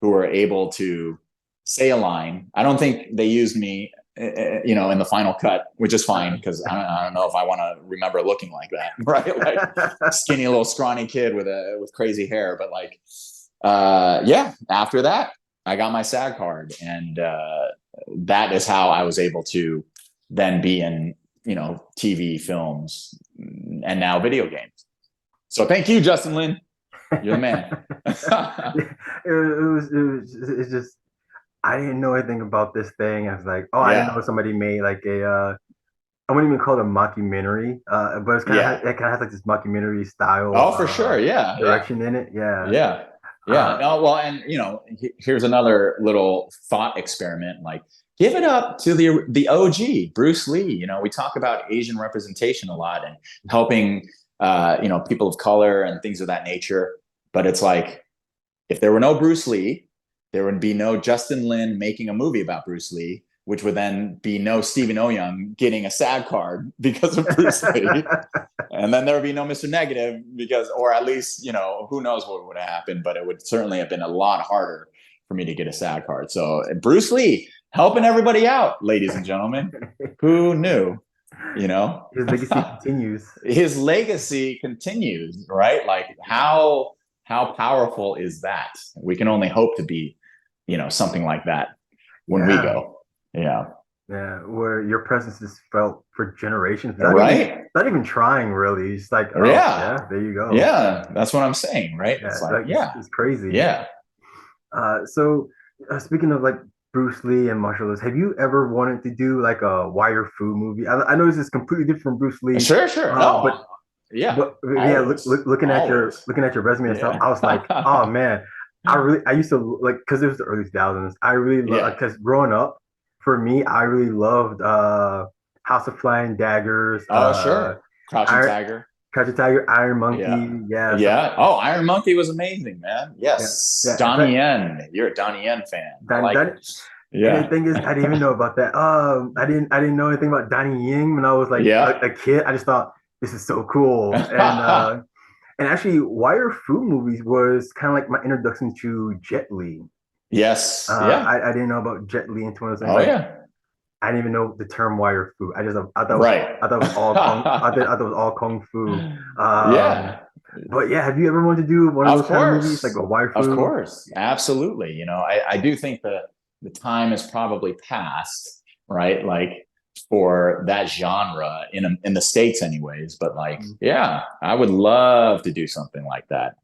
Speaker 2: who were able to say a line. I don't think they used me, in the final cut, which is fine because I don't know if I want to remember looking like that, right? Like skinny little scrawny kid with crazy hair. But like, after that, I got my SAG card, and that is how I was able to then be in TV, films, and now video games. So thank you, Justin Lin. You're the man.
Speaker 1: It's just I didn't know anything about this thing. I was like, oh, I didn't know somebody made like I wouldn't even call it a mockumentary, but it kind of has like this mockumentary style.
Speaker 2: Oh, for sure,
Speaker 1: direction in it,
Speaker 2: yeah. No, well, and here's another little thought experiment. Like, give it up to the OG, Bruce Lee. We talk about Asian representation a lot and helping people of color and things of that nature. But it's like, if there were no Bruce Lee, there would be no Justin Lin making a movie about Bruce Lee, which would then be no Stephen Oyoung getting a SAG card because of Bruce Lee. And then there would be no Mr. Negative or at least, who knows what would have happened, but it would certainly have been a lot harder for me to get a SAG card. So Bruce Lee helping everybody out, ladies and gentlemen. Who knew?
Speaker 1: His legacy continues.
Speaker 2: His legacy continues, right? Like how powerful is that? We can only hope to be, something like that when we go. Yeah,
Speaker 1: where your presence is felt for generations. Not even trying, really. It's like, there you go.
Speaker 2: Yeah, that's what I'm saying, right? It's like
Speaker 1: it's crazy.
Speaker 2: Yeah.
Speaker 1: So speaking of like Bruce Lee and martial arts, have you ever wanted to do like a wire fu movie? I know this is completely different from Bruce Lee.
Speaker 2: Sure.
Speaker 1: Looking at your resume and stuff, I was like, oh man, I used to like, because it was the early 2000s. I really loved, because growing up, for me, I really loved House of Flying Daggers.
Speaker 2: Sure. Crouching
Speaker 1: Tiger, Iron Monkey.
Speaker 2: Yeah. Oh, Iron Monkey was amazing, man. Yes. Donnie Yen. You're a Donnie Yen fan.
Speaker 1: And the thing is, I didn't even know about that. I didn't know anything about Donnie Yen when I was like a kid. I just thought this is so cool. And actually, wire fu movies was kind of like my introduction to Jet Li.
Speaker 2: Yes.
Speaker 1: I didn't know about Jet Li until I was I didn't even know the term wire fu. I thought it was all it was all kung fu. But have you ever wanted to do one of those kind of movies, like a wire fu?
Speaker 2: Of course, absolutely. I do think the time is probably past, right? Like for that genre in the States, anyways. But like, I would love to do something like that.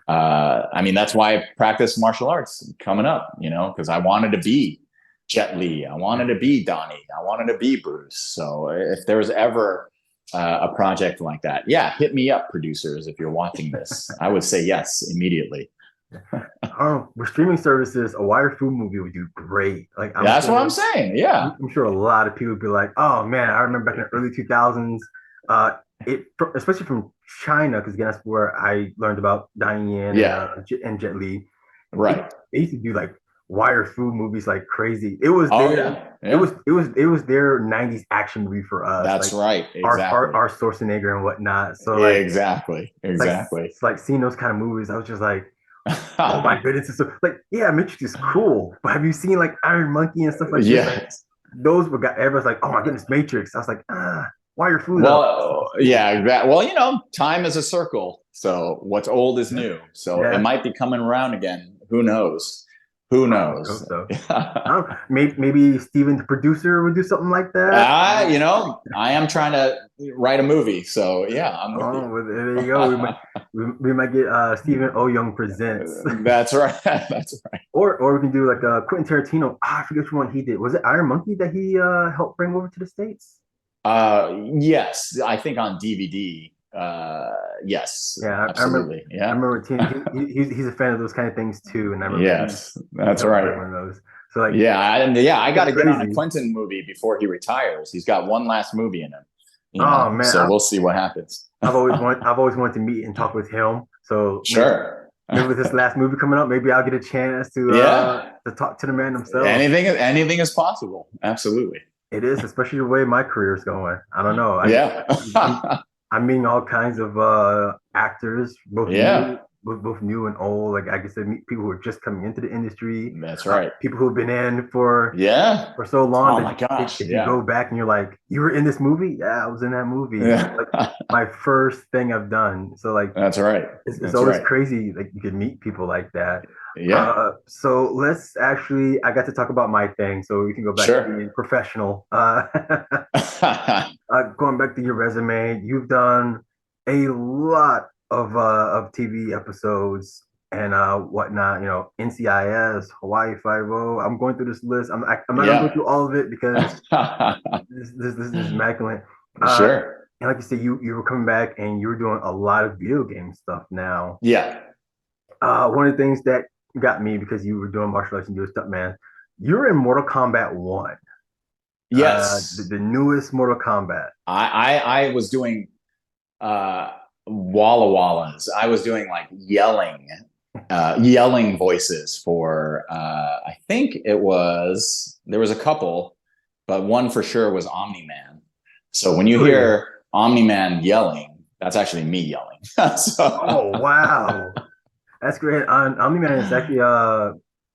Speaker 2: That's why I practice martial arts coming up, because I wanted to be Jet Li. I wanted to be Donnie. I wanted to be Bruce. So if there was ever a project like that, hit me up, producers, if you're watching this. I would say yes immediately.
Speaker 1: With streaming services, a wire fu movie would do great. Like
Speaker 2: that's what I'm saying. Yeah,
Speaker 1: I'm sure a lot of people would be like, "Oh man, I remember back in the early 2000s." Especially from China, because again, that's where I learned about Donnie Yen and Jet Li.
Speaker 2: Right.
Speaker 1: They used to do like wire fu movies like crazy. It was it was their 90s action movie for us.
Speaker 2: That's right. Exactly.
Speaker 1: Our Schwarzenegger and whatnot. So like,
Speaker 2: exactly.
Speaker 1: It's like seeing those kind of movies. I was just like, oh my goodness, it's so like Matrix is cool, but have you seen like Iron Monkey and stuff like this? Like, those everyone's like, oh my goodness, Matrix. I was like, wire fu.
Speaker 2: Well, time is a circle. So what's old is new. So it might be coming around again. Who knows? Who
Speaker 1: I hope
Speaker 2: knows?
Speaker 1: so. Maybe Steven, the producer, would do something like that.
Speaker 2: I am trying to write a movie, so yeah, I'm with
Speaker 1: Oh,
Speaker 2: you.
Speaker 1: well, there you go. We might get Stephen Oyoung presents,
Speaker 2: That's right. That's right.
Speaker 1: or we can do like Quentin Tarantino. I forget which one he did. Was it Iron Monkey that he helped bring over to the States?
Speaker 2: Yes, I think on DVD. Yes,
Speaker 1: Yeah, I remember.
Speaker 2: absolutely.
Speaker 1: I
Speaker 2: Yeah.
Speaker 1: remember he's a fan of those kind of things too, and I remember
Speaker 2: Yes,
Speaker 1: he
Speaker 2: that's
Speaker 1: helped
Speaker 2: right.
Speaker 1: bring one of those. So like
Speaker 2: I got
Speaker 1: it's
Speaker 2: to get on a
Speaker 1: crazy.
Speaker 2: Quentin movie before he retires. He's got one last movie in him,
Speaker 1: Oh man,
Speaker 2: so we'll see what happens.
Speaker 1: I've always wanted to meet and talk with him. So
Speaker 2: Sure.
Speaker 1: maybe with this last movie coming up, maybe I'll get a chance
Speaker 2: Yeah.
Speaker 1: to talk to the man himself.
Speaker 2: Anything is possible. Absolutely.
Speaker 1: It is, especially the way my career is going. I don't know.
Speaker 2: Yeah.
Speaker 1: I'm meeting all kinds of actors,
Speaker 2: Yeah.
Speaker 1: both new and old. Like I said, meet people who are just coming into the industry,
Speaker 2: That's right.
Speaker 1: people who've been in
Speaker 2: Yeah.
Speaker 1: for so long
Speaker 2: Oh my
Speaker 1: that
Speaker 2: gosh.
Speaker 1: if you
Speaker 2: Yeah.
Speaker 1: go back and you're like, you were in this movie? Yeah, I was in that movie. It's
Speaker 2: Yeah.
Speaker 1: like my first thing I've done. So like
Speaker 2: That's right.
Speaker 1: it's
Speaker 2: That's
Speaker 1: always
Speaker 2: right.
Speaker 1: crazy like you can meet people like that.
Speaker 2: Yeah.
Speaker 1: So let's actually I got to talk about my thing, so we can go back to being
Speaker 2: Sure.
Speaker 1: professional. Going back to your resume, you've done a lot of TV episodes and whatnot. You know, NCIS, Hawaii Five O. I'm going through this list. I'm not gonna go
Speaker 2: Yeah.
Speaker 1: through all of it because this is immaculate. Uh,
Speaker 2: Sure.
Speaker 1: and like you said, you were coming back and you were doing a lot of video game stuff now.
Speaker 2: Yeah.
Speaker 1: One of the things that got me because you were doing martial arts and you were stuntman, you're in Mortal Kombat 1,
Speaker 2: Yes.
Speaker 1: the newest Mortal Kombat.
Speaker 2: I was doing Walla Wallas. I was doing like yelling voices for I think there was a couple, but one for sure was Omni Man. So when you
Speaker 1: Really?
Speaker 2: hear Omni Man yelling, that's actually me yelling. So
Speaker 1: Oh wow, that's great. Omni Man is actually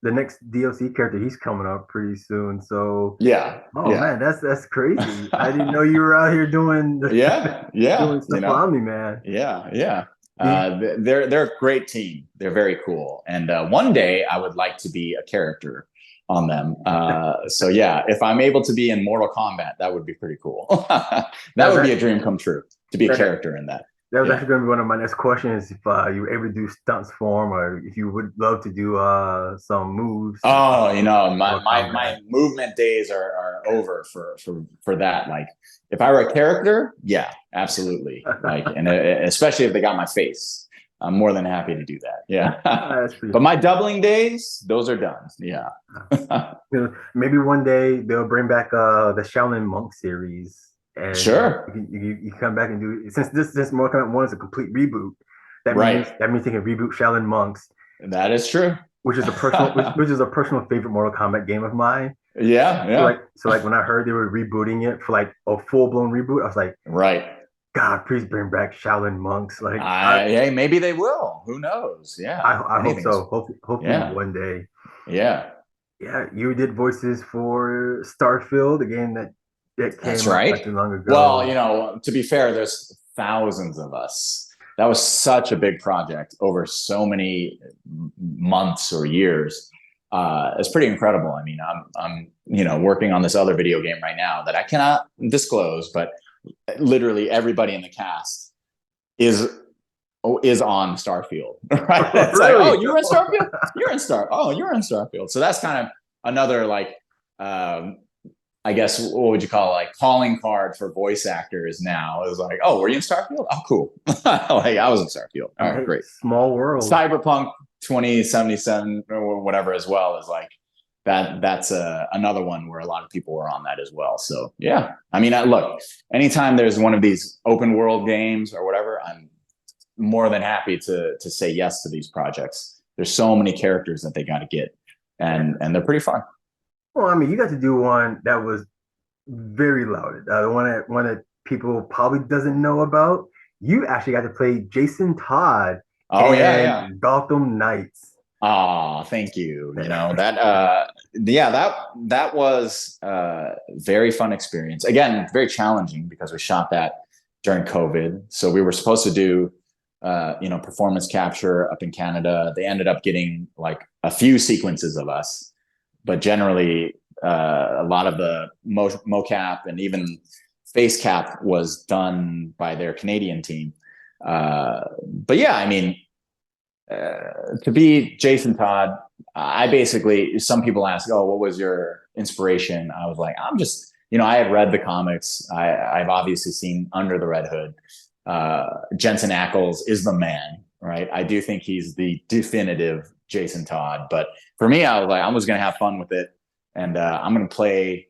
Speaker 1: the next DLC character. He's coming up pretty soon. So
Speaker 2: yeah,
Speaker 1: oh
Speaker 2: yeah.
Speaker 1: man, that's crazy. I didn't know you were out here doing
Speaker 2: Yeah, yeah,
Speaker 1: doing stuff for Omni Man.
Speaker 2: yeah, yeah.
Speaker 1: You,
Speaker 2: They're a great team. They're very cool. And one day I would like to be a character on them. So yeah, if I'm able to be in Mortal Kombat, that would be pretty cool. That
Speaker 1: that,
Speaker 2: would
Speaker 1: that,
Speaker 2: be a dream come true to be a
Speaker 1: that,
Speaker 2: character in that.
Speaker 1: that was
Speaker 2: Yeah.
Speaker 1: actually going to be one of my next questions. If you were able to do stunts for him, or if you would love to do some moves
Speaker 2: Oh,
Speaker 1: for
Speaker 2: my
Speaker 1: combat.
Speaker 2: movement days are over for that. Like if I were a character, yeah, absolutely. Like and especially if they got my face, I'm more than happy to do that. Yeah.
Speaker 1: That's pretty
Speaker 2: But my
Speaker 1: cool.
Speaker 2: doubling days, those are done. Yeah.
Speaker 1: You know, maybe one day they'll bring back the Shaolin Monk series, and
Speaker 2: Sure.
Speaker 1: you can come back and do since this Mortal Kombat 1 is a complete reboot.
Speaker 2: Right.
Speaker 1: That means they can reboot Shaolin Monks,
Speaker 2: That is true.
Speaker 1: which is a personal favorite Mortal Kombat game of mine.
Speaker 2: Yeah, yeah.
Speaker 1: So like when I heard they were rebooting it for like a full blown reboot, I was like,
Speaker 2: Right.
Speaker 1: God, please bring back Shaolin Monks.
Speaker 2: Hey, maybe they will. Who knows? Yeah.
Speaker 1: I hope
Speaker 2: Anything is
Speaker 1: so. Hopefully
Speaker 2: yeah.
Speaker 1: one day.
Speaker 2: Yeah.
Speaker 1: Yeah, you did voices for Starfield, a game that
Speaker 2: That's
Speaker 1: came out not
Speaker 2: right.
Speaker 1: too long
Speaker 2: Well,
Speaker 1: ago.
Speaker 2: to be fair, there's thousands of us. That was such a big project over so many months or years. It's pretty incredible. I mean, I'm working on this other video game right now that I cannot disclose, but literally everybody in the cast is is on Starfield. Right? It's like, oh,
Speaker 1: Really?
Speaker 2: you were in Starfield. You're in Starfield. So that's kind of another like um, I guess what would you call it? Like calling card for voice actors now is like, oh, were you in Starfield? Oh, cool. Like I was in Starfield. All right,
Speaker 1: Hey,
Speaker 2: great.
Speaker 1: small world.
Speaker 2: Cyberpunk 2077 or whatever as well is like that's another one where a lot of people were on that as well. So yeah, I mean, look, anytime there's one of these open world games or whatever, I'm more than happy to say yes to these projects. There's so many characters that they got to get, and they're pretty fun.
Speaker 1: Well, I mean, you got to do one that was very loud. One that people probably doesn't know about. You actually got to play Jason Todd
Speaker 2: Oh yeah, yeah.
Speaker 1: in Gotham Knights.
Speaker 2: Oh, thank you. That yeah, that was a very fun experience. Again, very challenging because we shot that during COVID. So we were supposed to do performance capture up in Canada. They ended up getting like a few sequences of us, but generally a lot of the mocap and even face cap was done by their Canadian team. But yeah, I mean, to be Jason Todd, I basically, some people ask, oh, what was your inspiration? I was like, I'm just, I had read the comics. I've obviously seen Under the Red Hood. Jensen Ackles is the man, right? I do think he's the definitive Jason Todd. But for me, I was like, I'm just going to have fun with it. And I'm going to play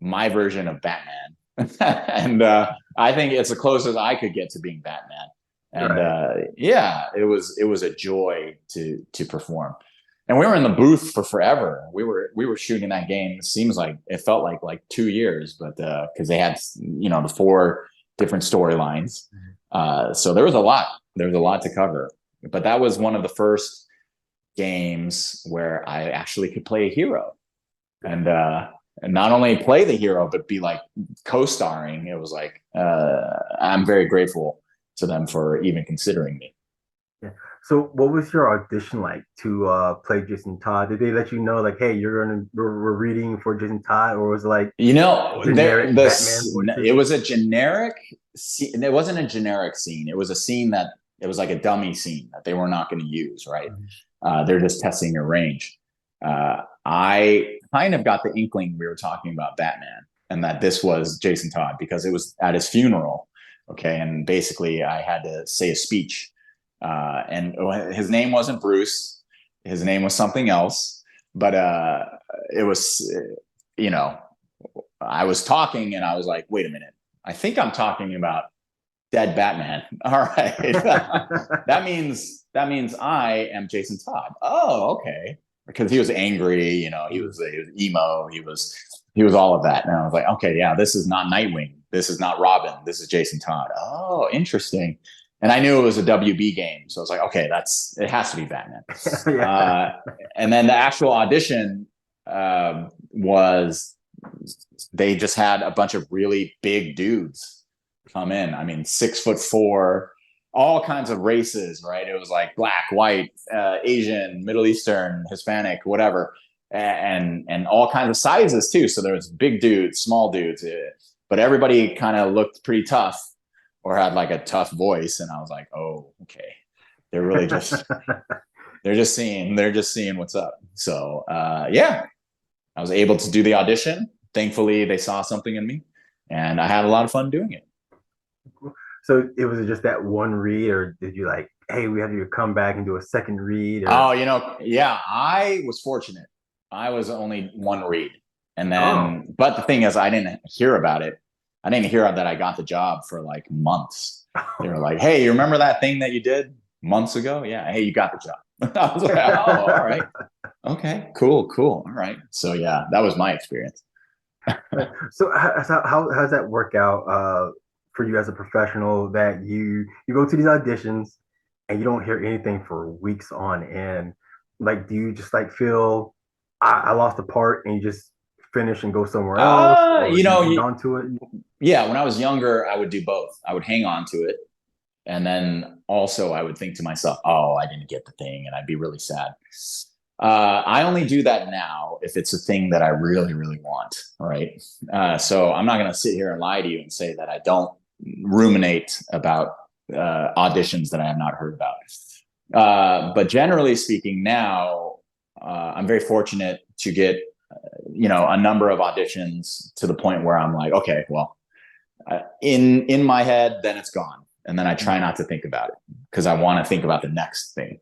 Speaker 2: my version of Batman. And I think it's the closest I could get to being Batman. And
Speaker 1: Right.
Speaker 2: yeah, it was a joy to perform. And we were in the booth for forever. We were shooting that game. It seems like it felt like 2 years, but because they had the 4 different storylines, so there was a lot. There was a lot to cover. But that was one of the first games where I actually could play a hero, and not only play the hero, but be like co-starring. It was like I'm very grateful to them for even considering me.
Speaker 1: Yeah. So what was your audition like to play Jason Todd? Did they let you know like, hey, we're reading for Jason Todd, or was it like generic Batman
Speaker 2: It
Speaker 1: voices?
Speaker 2: was a generic scene. It wasn't a generic scene. It was a scene that it was like a dummy scene that they were not going to use. Right?
Speaker 1: Mhm.
Speaker 2: They're just testing your range. I kind of got the inkling we were talking about Batman and that this was Jason Todd because it was at his funeral. Okay, and basically I had to say a speech, and his name wasn't Bruce. His name was something else, but it was, you know, I was talking and I was like, wait a minute. I think I'm talking about dead Batman. All right. that means I am Jason Todd. Oh, okay. Because he was angry, he was emo, he was all of that. And I was like, okay, yeah, this is not Nightwing. This is not Robin. This is Jason Todd. Oh, interesting. And I knew it was a WB game. So I was like, okay, it has to be Batman.
Speaker 1: Yeah.
Speaker 2: Uh, and then the actual audition was they just had a bunch of really big dudes come in. I mean, 6'4", all kinds of races, right? It was like black, white, Asian, Middle Eastern, Hispanic, whatever, and all kinds of sizes too. So there was big dudes, small dudes, but everybody kind of looked pretty tough or had like a tough voice. And I was like, oh, okay, they're really just they're just seeing what's up. So yeah, I was able to do the audition. Thankfully, they saw something in me, and I had a lot of fun doing it.
Speaker 1: So it was just that one read, or did you like, hey, we have you come back and do a second read, or
Speaker 2: Oh, yeah, I was fortunate. I was only one read. And
Speaker 1: oh,
Speaker 2: then, but the thing is, I didn't hear about it. I didn't hear that I got the job for like months. They were like, hey, you remember that thing that you did months ago? Yeah. Hey, you got the job. I was like, oh, all right. Okay, cool, cool. All right. So, yeah, that was my experience.
Speaker 1: so how does that work out for you as a professional that you go to these auditions and you don't hear anything for weeks on end? Like, do you just like feel I lost a part and you just finish and go somewhere else,
Speaker 2: Uh,
Speaker 1: or
Speaker 2: you
Speaker 1: do you
Speaker 2: know,
Speaker 1: hang
Speaker 2: you,
Speaker 1: on to it?
Speaker 2: yeah, when I was younger, I would do both. I would hang on to it. And then also I would think to myself, oh, I didn't get the thing. And I'd be really sad. I only do that now if it's a thing that I really, really want. Right. So I'm not going to sit here and lie to you and say that I don't ruminate about auditions that I have not heard about. But generally speaking, now I'm very fortunate to get, a number of auditions to the point where I'm like, okay, well, in my head, then it's gone, and then I try
Speaker 1: Mhm.
Speaker 2: not to think about it because I want to think about the next thing.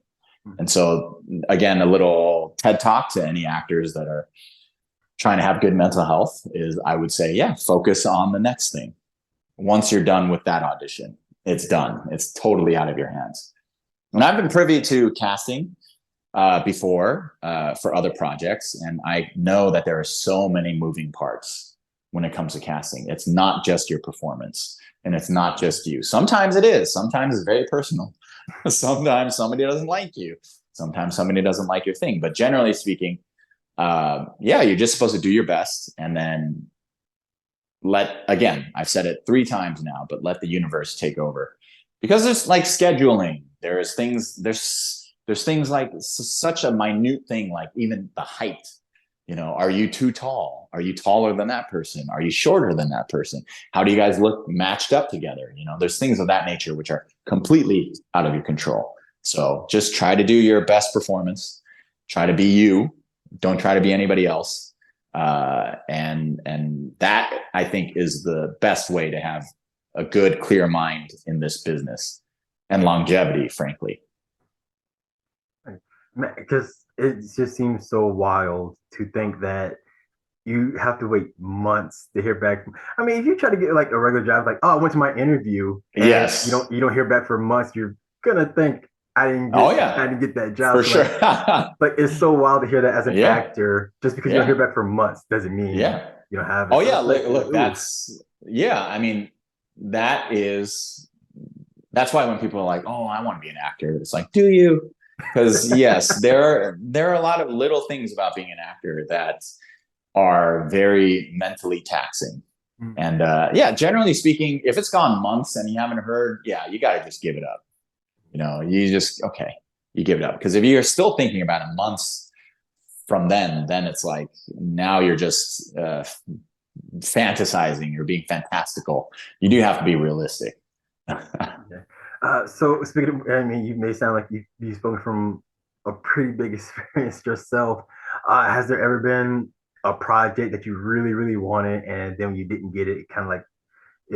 Speaker 2: And so, again, a little TED talk to any actors that are trying to have good mental health is I would say, yeah, focus on the next thing. Once you're done with that audition, it's done. It's totally out of your hands. And I've been privy to casting before for other projects, and I know that there are so many moving parts when it comes to casting. It's not just your performance, and it's not just you. Sometimes it is. Sometimes it's very personal. Sometimes somebody doesn't like you. Sometimes somebody doesn't like your thing. But generally speaking, yeah, you're just supposed to do your best, and then I've said it 3 times now, but let the universe take over because it's like scheduling. There's things like such a minute thing, like even the height. Are you too tall? Are you taller than that person? Are you shorter than that person? How do you guys look matched up together? There's things of that nature which are completely out of your control. So just try to do your best performance. Try to be you. Don't try to be anybody else. And that, I think, is the best way to have a good, clear mind in this business and longevity, frankly.
Speaker 1: Because it just seems so wild to think that you have to wait months to hear back. I mean, if you try to get like a regular job, like, oh, I went to my interview, and you
Speaker 2: Yes.
Speaker 1: don't you don't hear back for months, you're gonna think
Speaker 2: Oh
Speaker 1: I
Speaker 2: yeah,
Speaker 1: didn't get that job.
Speaker 2: for
Speaker 1: So
Speaker 2: sure.
Speaker 1: like it's so wild to hear that as an
Speaker 2: Yeah.
Speaker 1: actor. Just because you don't hear
Speaker 2: Yeah.
Speaker 1: back for months doesn't mean
Speaker 2: Yeah.
Speaker 1: you don't have it.
Speaker 2: Oh
Speaker 1: So
Speaker 2: yeah.
Speaker 1: it's like,
Speaker 2: Look,
Speaker 1: ooh,
Speaker 2: yeah. I mean, that is that's why when people are like, "Oh, I want to be an actor," it's like, "Do you?" Because yes, there are a lot of little things about being an actor that are very mentally taxing.
Speaker 1: mm,
Speaker 2: And yeah, generally speaking, if it's gone months and you haven't heard, yeah, you got to just give it up. You just okay, you give it up because if you're still thinking about it months from then it's like now you're just fantasizing. You're being fantastical. You do have to be realistic.
Speaker 1: yeah. So speaking of, I mean, you may sound like you've spoken from a pretty big experience yourself. Has there ever been a project that you really, really wanted, and then when you didn't get it, it kind of like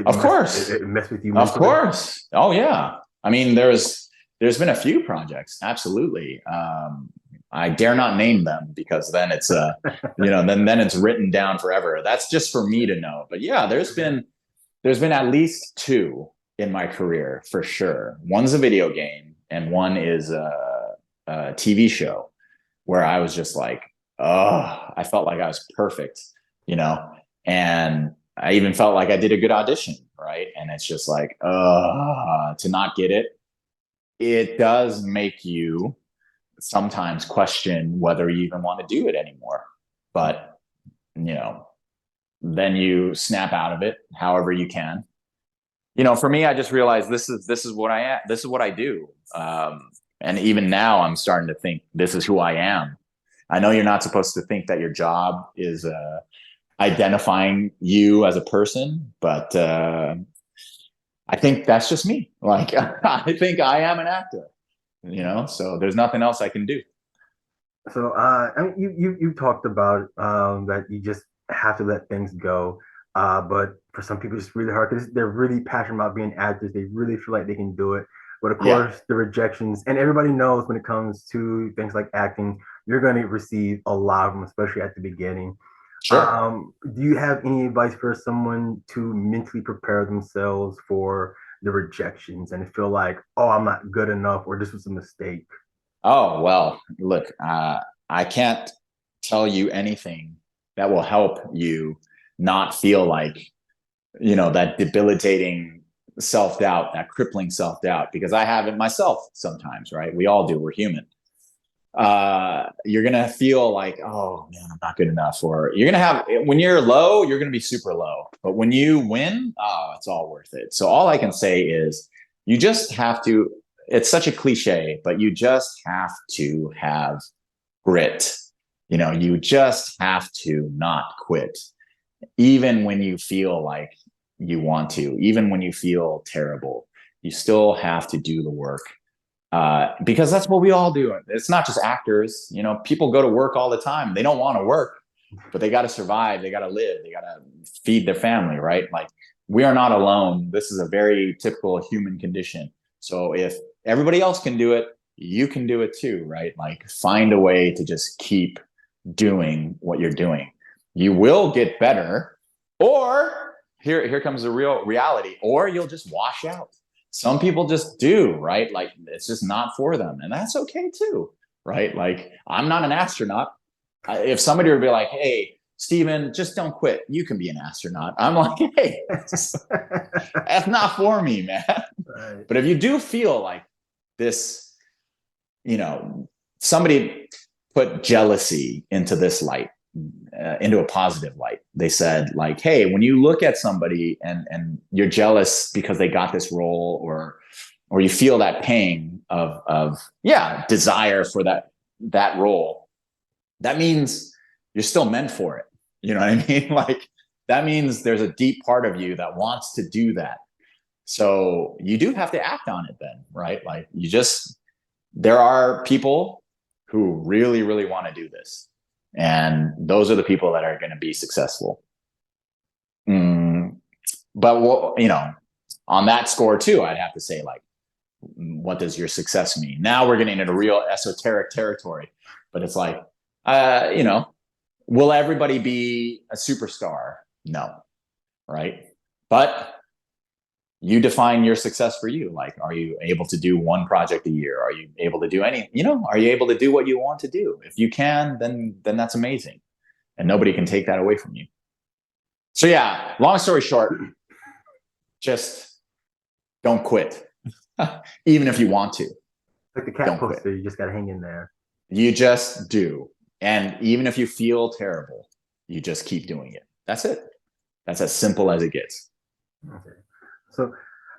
Speaker 2: Of course.
Speaker 1: it messed with you
Speaker 2: Of
Speaker 1: mentally?
Speaker 2: course. Oh yeah. I mean, there's been a few projects. Absolutely. I dare not name them because then it's then it's written down forever. That's just for me to know. But yeah, there's been at least two in my career for sure. One's a video game, and one is a TV show where I was just like, oh, I felt like I was perfect, you know, and I even felt like I did a good audition, right? And it's just like, to not get it, it does make you sometimes question whether you even want to do it anymore. But, you know, then you snap out of it however you can. For me, I just realized this is what I am. This is what I do. And even now, I'm starting to think this is who I am. I know you're not supposed to think that your job is identifying you as a person, but I think that's just me. Like I think I am an actor. So there's nothing else I can do.
Speaker 1: So, I mean, you talked about that you just have to let things go. But for some people, it's really hard because they're really passionate about being actors. They really feel like they can do it. But of
Speaker 2: Yeah,
Speaker 1: course, the rejections, and everybody knows when it comes to things like acting, you're going to receive a lot of them, especially at the beginning.
Speaker 2: sure.
Speaker 1: Do you have any advice for someone to mentally prepare themselves for the rejections and feel like, oh, I'm not good enough, or this was a mistake?
Speaker 2: Oh, well, look, I can't tell you anything that will help you not feel like, that debilitating self doubt, that crippling self doubt, because I have it myself sometimes, right? We all do. We're human. You're going to feel like, oh man, I'm not good enough. Or you're going to have, when you're low, you're going to be super low. But when you win, oh, it's all worth it. So all I can say is you just have to, it's such a cliche, but you just have to have grit. You just have to not quit, even when you feel like you want to, even when you feel terrible, you still have to do the work because that's what we all do. It's not just actors. People go to work all the time. They don't want to work, but they got to survive. They got to live. They got to feed their family, right? Like we are not alone. This is a very typical human condition. So if everybody else can do it, you can do it too, right? Like find a way to just keep doing what you're doing. You will get better, or here comes the real reality, or you'll just wash out. Some people just do, right? Like it's just not for them, and that's okay too, right? Like I'm not an astronaut. If somebody would be like, "Hey, Stephen, just don't quit. You can be an astronaut," I'm like, "Hey, that's not for me, man."
Speaker 1: Right.
Speaker 2: But if you do feel like this, somebody put jealousy into this light, into a positive light. They said like, hey, when you look at somebody and you're jealous because they got this role, or you feel that pain, of desire for that role, that means you're still meant for it. You know what I mean? Like that means there's a deep part of you that wants to do that. So you do have to act on it then, right? Like there are people who really, really want to do this. And those are the people that are going to be successful. But on that score too, I'd have to say, like, what does your success mean? Now we're getting into real esoteric territory, but it's like, will everybody be a superstar? No, right? But you define your success for you. Like, are you able to do one project a year? Are you able to do are you able to do what you want to do? If you can, then that's amazing. And nobody can take that away from you. So yeah, long story short, just don't quit. Even if you want to.
Speaker 1: Like the cat poster, you just got to hang in there.
Speaker 2: You just do. And even if you feel terrible, you just keep doing it. That's it. That's as simple as it gets.
Speaker 1: Okay. So,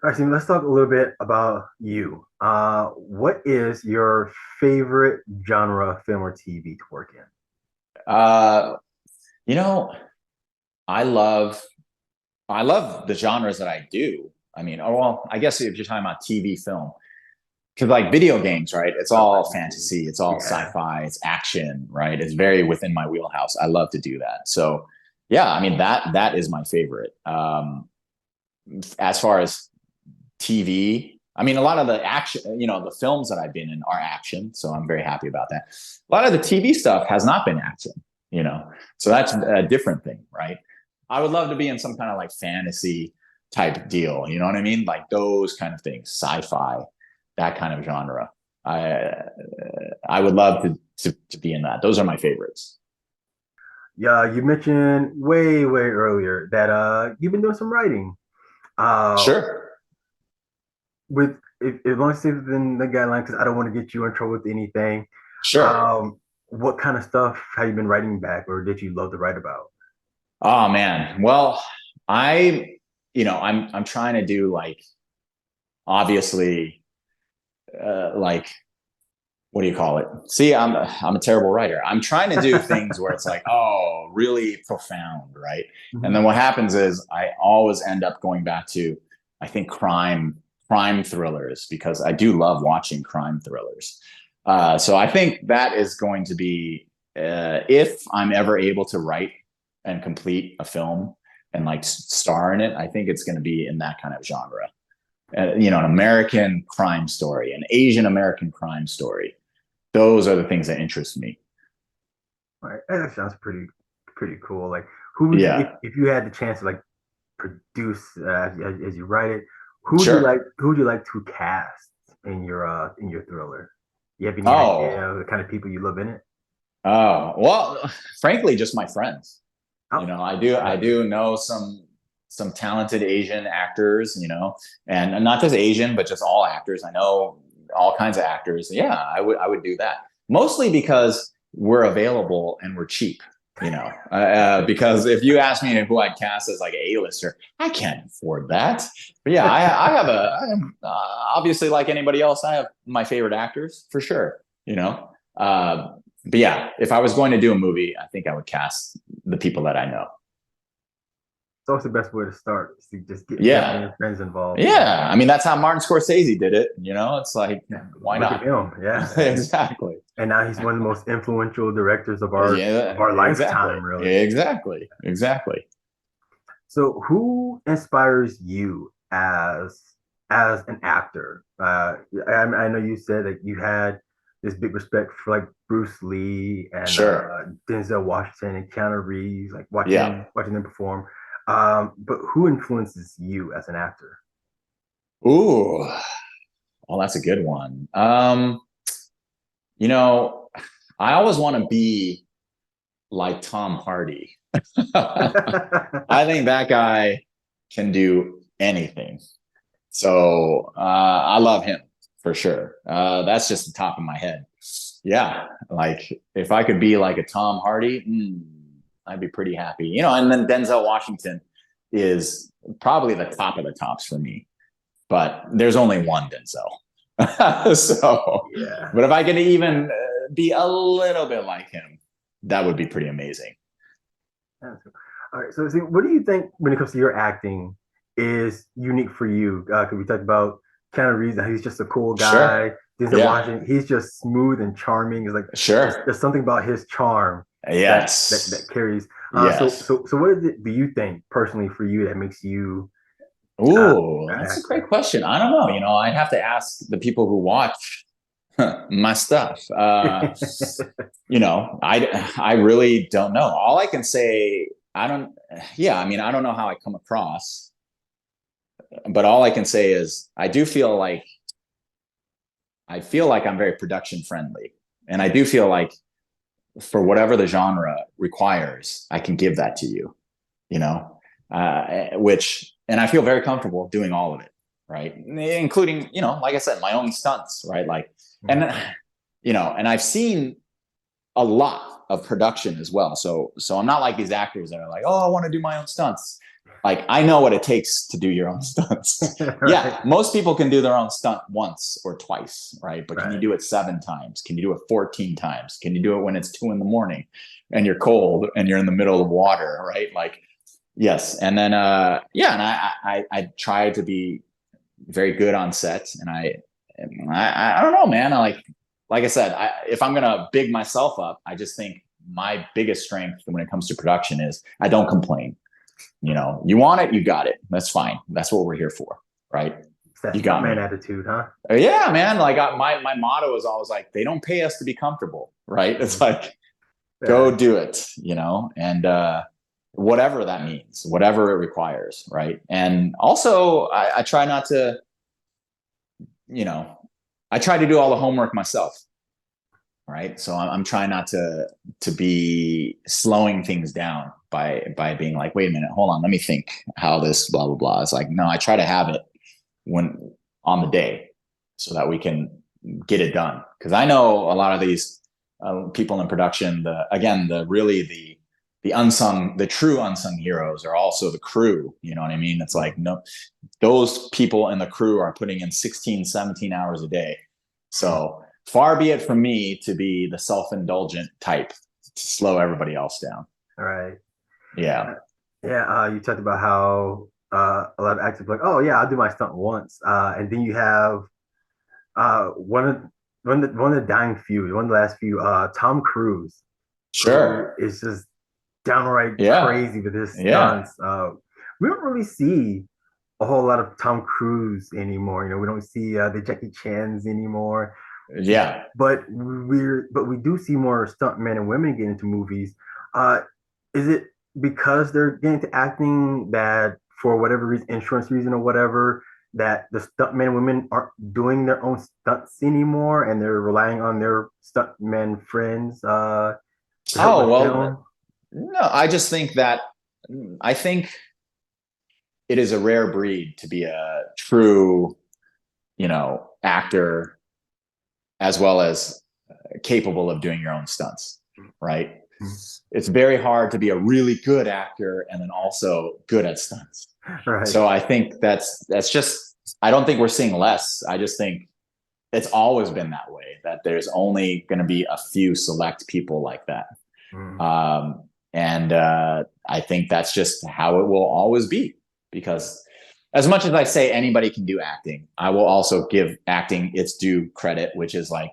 Speaker 1: actually, let's talk a little bit about you. What is your favorite genre, film or TV to work in?
Speaker 2: I love the genres that I do. I mean, well, I guess if you're talking about TV, film, because like video games, right? It's all fantasy, it's all sci-fi, it's action, right? It's very within my wheelhouse. I love to do that. So, yeah, I mean that is my favorite. As far as TV, I mean, a lot of the action, the films that I've been in are action, so I'm very happy about that. A lot of the TV stuff has not been action, so that's a different thing, right? I would love to be in some kind of like fantasy type deal. You know what I mean? Like those kind of things, sci-fi, that kind of genre. I would love to be in that. Those are my favorites.
Speaker 1: Yeah, you mentioned way earlier that you've been doing some writing.
Speaker 2: Sure.
Speaker 1: With as long as it's within the guidelines, because I don't want to get you in trouble with anything.
Speaker 2: Sure.
Speaker 1: What kind of stuff have you been writing back, or did you love to write about?
Speaker 2: Oh man. Well, I'm trying to do like, obviously, like, what do you call it? See, I'm a terrible writer. I'm trying to do things where it's like, oh, really profound, right? Mm-hmm. And then what happens is I always end up going back to, I think, crime thrillers, because I do love watching crime thrillers. So I think that is going to be, if I'm ever able to write and complete a film and like star in it, I think it's going to be in that kind of genre. An American crime story, an Asian American crime story. Those are the things that interest me.
Speaker 1: All right, that sounds pretty cool. Like, who would if you had the chance to like produce as you write it, who would you like to cast in your thriller? You have any idea of the kind of people you love in it?
Speaker 2: Oh, well, frankly, just my friends. I do know some talented Asian actors, and not just Asian, but just all actors. I know all kinds of actors. Yeah, I would do that. Mostly because we're available and we're cheap, because if you ask me who I'd cast as like an A-lister, I can't afford that. But yeah, I have obviously, like anybody else, I have my favorite actors for sure, but yeah, if I was going to do a movie, I think I would cast the people that I know.
Speaker 1: It's always the best way to start, is to just get your friends involved.
Speaker 2: Yeah, I mean, that's how Martin Scorsese did it. It's like, why not?
Speaker 1: Him. Yeah,
Speaker 2: exactly.
Speaker 1: And now he's one of the most influential directors of our lifetime, really.
Speaker 2: Exactly.
Speaker 1: So, who inspires you as an actor? I know you said that you had this big respect for like Bruce Lee and Denzel Washington and Keanu Reeves, like watching them perform. But who influences you as an actor?
Speaker 2: Ooh, well, that's a good one. I always want to be like Tom Hardy. I think that guy can do anything. So I love him for sure. That's just the top of my head. Yeah, like if I could be like a Tom Hardy, I'd be pretty happy. And then Denzel Washington is probably the top of the tops for me. But there's only one Denzel. So,
Speaker 1: Yeah.
Speaker 2: but if I can even be a little bit like him, that would be pretty amazing.
Speaker 1: All right. So, see, what do you think when it comes to your acting is unique for you? Because we talked about Keanu Reeves, how he's just a cool
Speaker 2: Sure.
Speaker 1: guy. Denzel
Speaker 2: Yeah.
Speaker 1: Washington, he's just smooth and charming. It's like
Speaker 2: Sure.
Speaker 1: there's something about his charm that
Speaker 2: Yes.
Speaker 1: carries.
Speaker 2: Yes.
Speaker 1: So what is it? Do you think personally for you that makes you
Speaker 2: Ooh,
Speaker 1: an
Speaker 2: that's a great
Speaker 1: actor?
Speaker 2: question. I don't know. I'd have to ask the people who watch my stuff. I really don't know. All I can say, I don't. Yeah, I mean, I don't know how I come across, but all I can say is I feel like I'm very production friendly, and I do feel like for whatever the genre requires, I can give that to you. You know, which and I feel very comfortable doing all of it, right? Including, like I said, my own stunts, right? Like, and and I've seen a lot of production as well. So I'm not like these actors that are like, oh, I want to do my own stunts. Like I know what it takes to do your own stunts.
Speaker 1: Right,
Speaker 2: Yeah, most people can do their own stunt once or twice, right? But can you
Speaker 1: right.
Speaker 2: do it 7 times? Can you do it 14 times? Can you do it when it's 2 in the morning and you're cold and you're in the middle of water, right? Like, yes. And then yeah, and I try to be very good on set, and I don't know, man. Like I said, if I'm gonna big myself up, I just think my biggest strength when it comes to production is I don't complain. You want it, you got it. That's fine. That's what we're here for, right?
Speaker 1: It's that
Speaker 2: You got
Speaker 1: stuntman
Speaker 2: me.
Speaker 1: attitude, huh?
Speaker 2: Yeah, man. Like my motto is always like, they don't pay us to be comfortable, right? It's like
Speaker 1: Yeah,
Speaker 2: go do it, and whatever that means, whatever it requires, right? And also, I try not to, you know, I try to do all the homework myself, right? So I'm trying not to be slowing things down by being like, wait a minute, hold on, let me think how this blah blah blah. It's like, no, I try to have it when on the day so that we can get it done. Because I know a lot of these people in production, the true unsung heroes are also the crew. You know what I mean? It's like, no, those people in the crew are putting in 16, 17 hours a day. So far be it from me to be the self-indulgent type to slow everybody else down.
Speaker 1: all right.
Speaker 2: Yeah.
Speaker 1: Yeah, you talked about how a lot of actors are like, oh yeah, I'll do my stunt once, and then you have one of one of the dying few, one of the last few, Tom Cruise, who
Speaker 2: Sure.
Speaker 1: is just downright
Speaker 2: Yeah.
Speaker 1: crazy with his
Speaker 2: Yeah.
Speaker 1: stunts. We don't really see a whole lot of Tom Cruise anymore. We don't see the Jackie Chans anymore,
Speaker 2: Yeah.
Speaker 1: but we do see more stunt men and women get into movies. Uh, is it because they're getting into acting that for whatever reason, insurance reason or whatever, that the stuntmen and women aren't doing their own stunts anymore and they're relying on their stuntmen friends to help
Speaker 2: Oh,
Speaker 1: with
Speaker 2: well,
Speaker 1: film?
Speaker 2: no, I think it is a rare breed to be a true, actor as well as capable of doing your own stunts, right? It's very hard to be a really good actor and then also good at stunts.
Speaker 1: Right.
Speaker 2: So I think that's just I don't think we're seeing less. I just think it's always been that way, that there's only going to be a few select people like that.
Speaker 1: Mm.
Speaker 2: And I think that's just how it will always be, because as much as I say anybody can do acting, I will also give acting its due credit, which is like,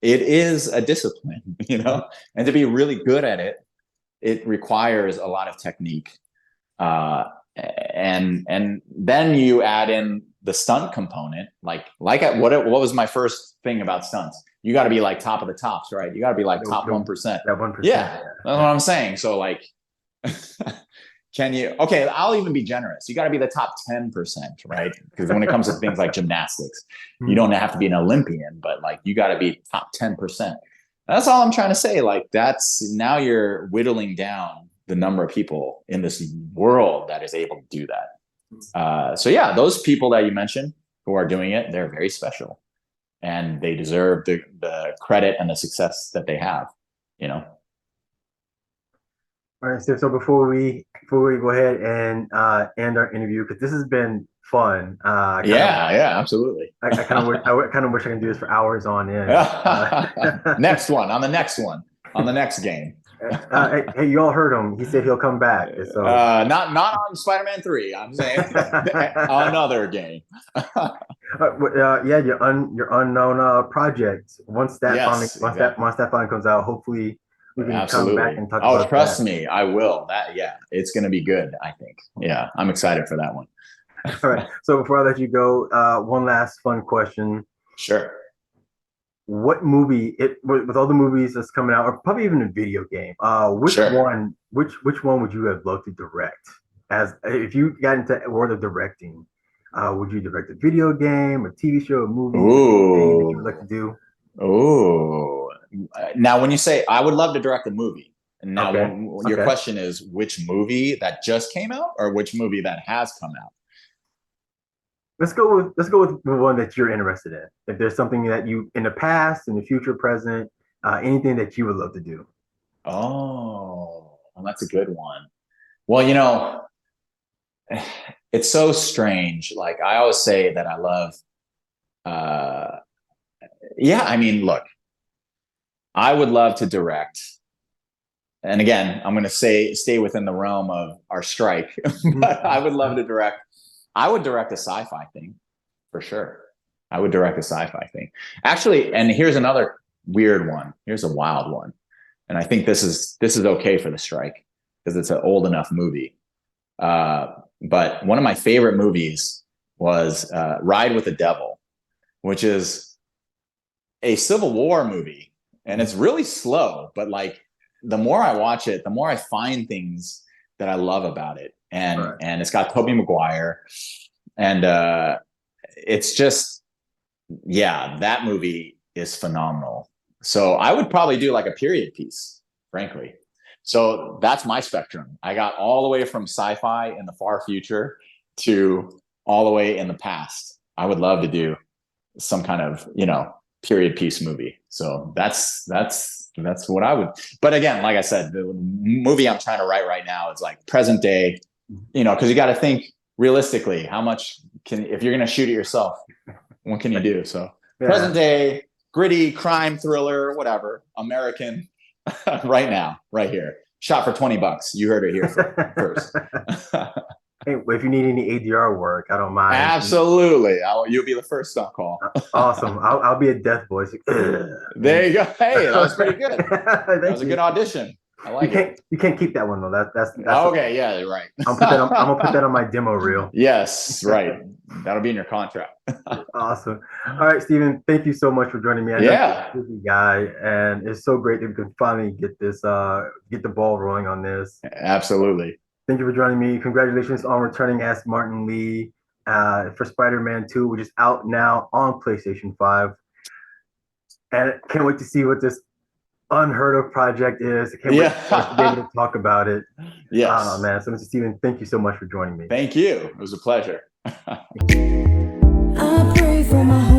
Speaker 2: it is a discipline, and to be really good at it, it requires a lot of technique. Uh, and then you add in the stunt component, what was my first thing about stunts? You got to be like top of the tops, right? You got to be like top 1%.
Speaker 1: That 1%.
Speaker 2: Yeah,
Speaker 1: Yeah.
Speaker 2: that's what I'm saying. So like, can you? Okay, I'll even be generous. You got to be the top 10%, right? Because when it comes to things like gymnastics, you don't have to be an Olympian, but like you got to be top 10%. That's all I'm trying to say. Like that's now you're whittling down the number of people in this world that is able to do that. So yeah, those people that you mentioned who are doing it, they're very special, and they deserve the credit and the success that they have. You know.
Speaker 1: All right, Steve. So before we go ahead and end our interview, because this has been fun.
Speaker 2: Yeah, absolutely.
Speaker 1: I kind of wish kind of wish I can do this for hours on end.
Speaker 2: Next one on the next one on the next game.
Speaker 1: Hey, you all heard him. He said he'll come back. So
Speaker 2: Not on Spider-Man 3. I'm saying another game.
Speaker 1: yeah, your unknown project.
Speaker 2: Yes, exactly.
Speaker 1: Once that finally comes out, hopefully we can come back
Speaker 2: Absolutely.
Speaker 1: and talk
Speaker 2: Oh,
Speaker 1: about
Speaker 2: trust
Speaker 1: that.
Speaker 2: me, I will. That yeah, it's going to be good, I think. Yeah, I'm excited for that one.
Speaker 1: All right. So before I let you go, one last fun question.
Speaker 2: Sure.
Speaker 1: What movie with all the movies that's coming out, or probably even a video game,
Speaker 2: Sure.
Speaker 1: which one would you have loved to direct? As if you got into world of directing, would you direct a video game, a TV show, a movie, anything that you would like
Speaker 2: Ooh.
Speaker 1: to do?
Speaker 2: Ooh. Now, when you say I would love to direct a movie, now
Speaker 1: Okay.
Speaker 2: your
Speaker 1: Okay.
Speaker 2: question is which movie that just came out or which movie that has come out?
Speaker 1: Let's go with the one that you're interested in. If there's something that you in the past, in the future, present, anything that you would love to do.
Speaker 2: Oh, well, that's a good one. Well, it's so strange. Like I always say that I love, uh, yeah, I mean, look, I would love to direct. And again, I'm going to say stay within the realm of our strike, but I would love to direct. I would direct a sci-fi thing for sure. I would direct a sci-fi thing. Actually, and here's another weird one. Here's a wild one. And I think this is okay for the strike because it's an old enough movie. But one of my favorite movies was Ride with the Devil, which is a Civil War movie, and it's really slow. But like the more I watch it, the more I find things that I love about it,
Speaker 1: Right.
Speaker 2: and it's got Tobey Maguire, and it's just yeah, that movie is phenomenal. So I would probably do like a period piece, frankly. So that's my spectrum. I got all the way from sci-fi in the far future to all the way in the past. I would love to do some kind of, period piece movie. So that's what I would. But again, like I said, the movie I'm trying to write right now is like present day, because you got to think realistically, how much if you're going to shoot it yourself, what can you do? So present
Speaker 1: Yeah.
Speaker 2: day, gritty crime thriller, whatever, American, right now, right here. Shot for $20. You heard it here first.
Speaker 1: Hey, if you need any ADR work, I don't mind.
Speaker 2: Absolutely. You'll be the first stunt call.
Speaker 1: Awesome. I'll be a death voice.
Speaker 2: There you go. Hey, that was pretty good. That was
Speaker 1: Thank
Speaker 2: a good
Speaker 1: you.
Speaker 2: audition. I like it.
Speaker 1: You can't keep that one though. That's
Speaker 2: Okay, yeah, right.
Speaker 1: I'm gonna put that on my demo reel.
Speaker 2: Yes, right. That'll be in your contract.
Speaker 1: Awesome. All right, Stephen, thank you so much for joining me. I know you're
Speaker 2: Yeah,
Speaker 1: a busy guy, and it's so great that we can finally get the ball rolling on this.
Speaker 2: absolutely.
Speaker 1: Thank you for joining me. Congratulations on returning as Martin Lee for Spider-Man 2, which is out now on PlayStation 5. And can't wait to see what this unheard of project is. I can't wait for us to be able
Speaker 2: Yeah.
Speaker 1: to talk about it. Oh
Speaker 2: Yes.
Speaker 1: man. So Mr. Stephen, thank you so much for joining me.
Speaker 2: Thank you. It was a pleasure.
Speaker 3: I pray for my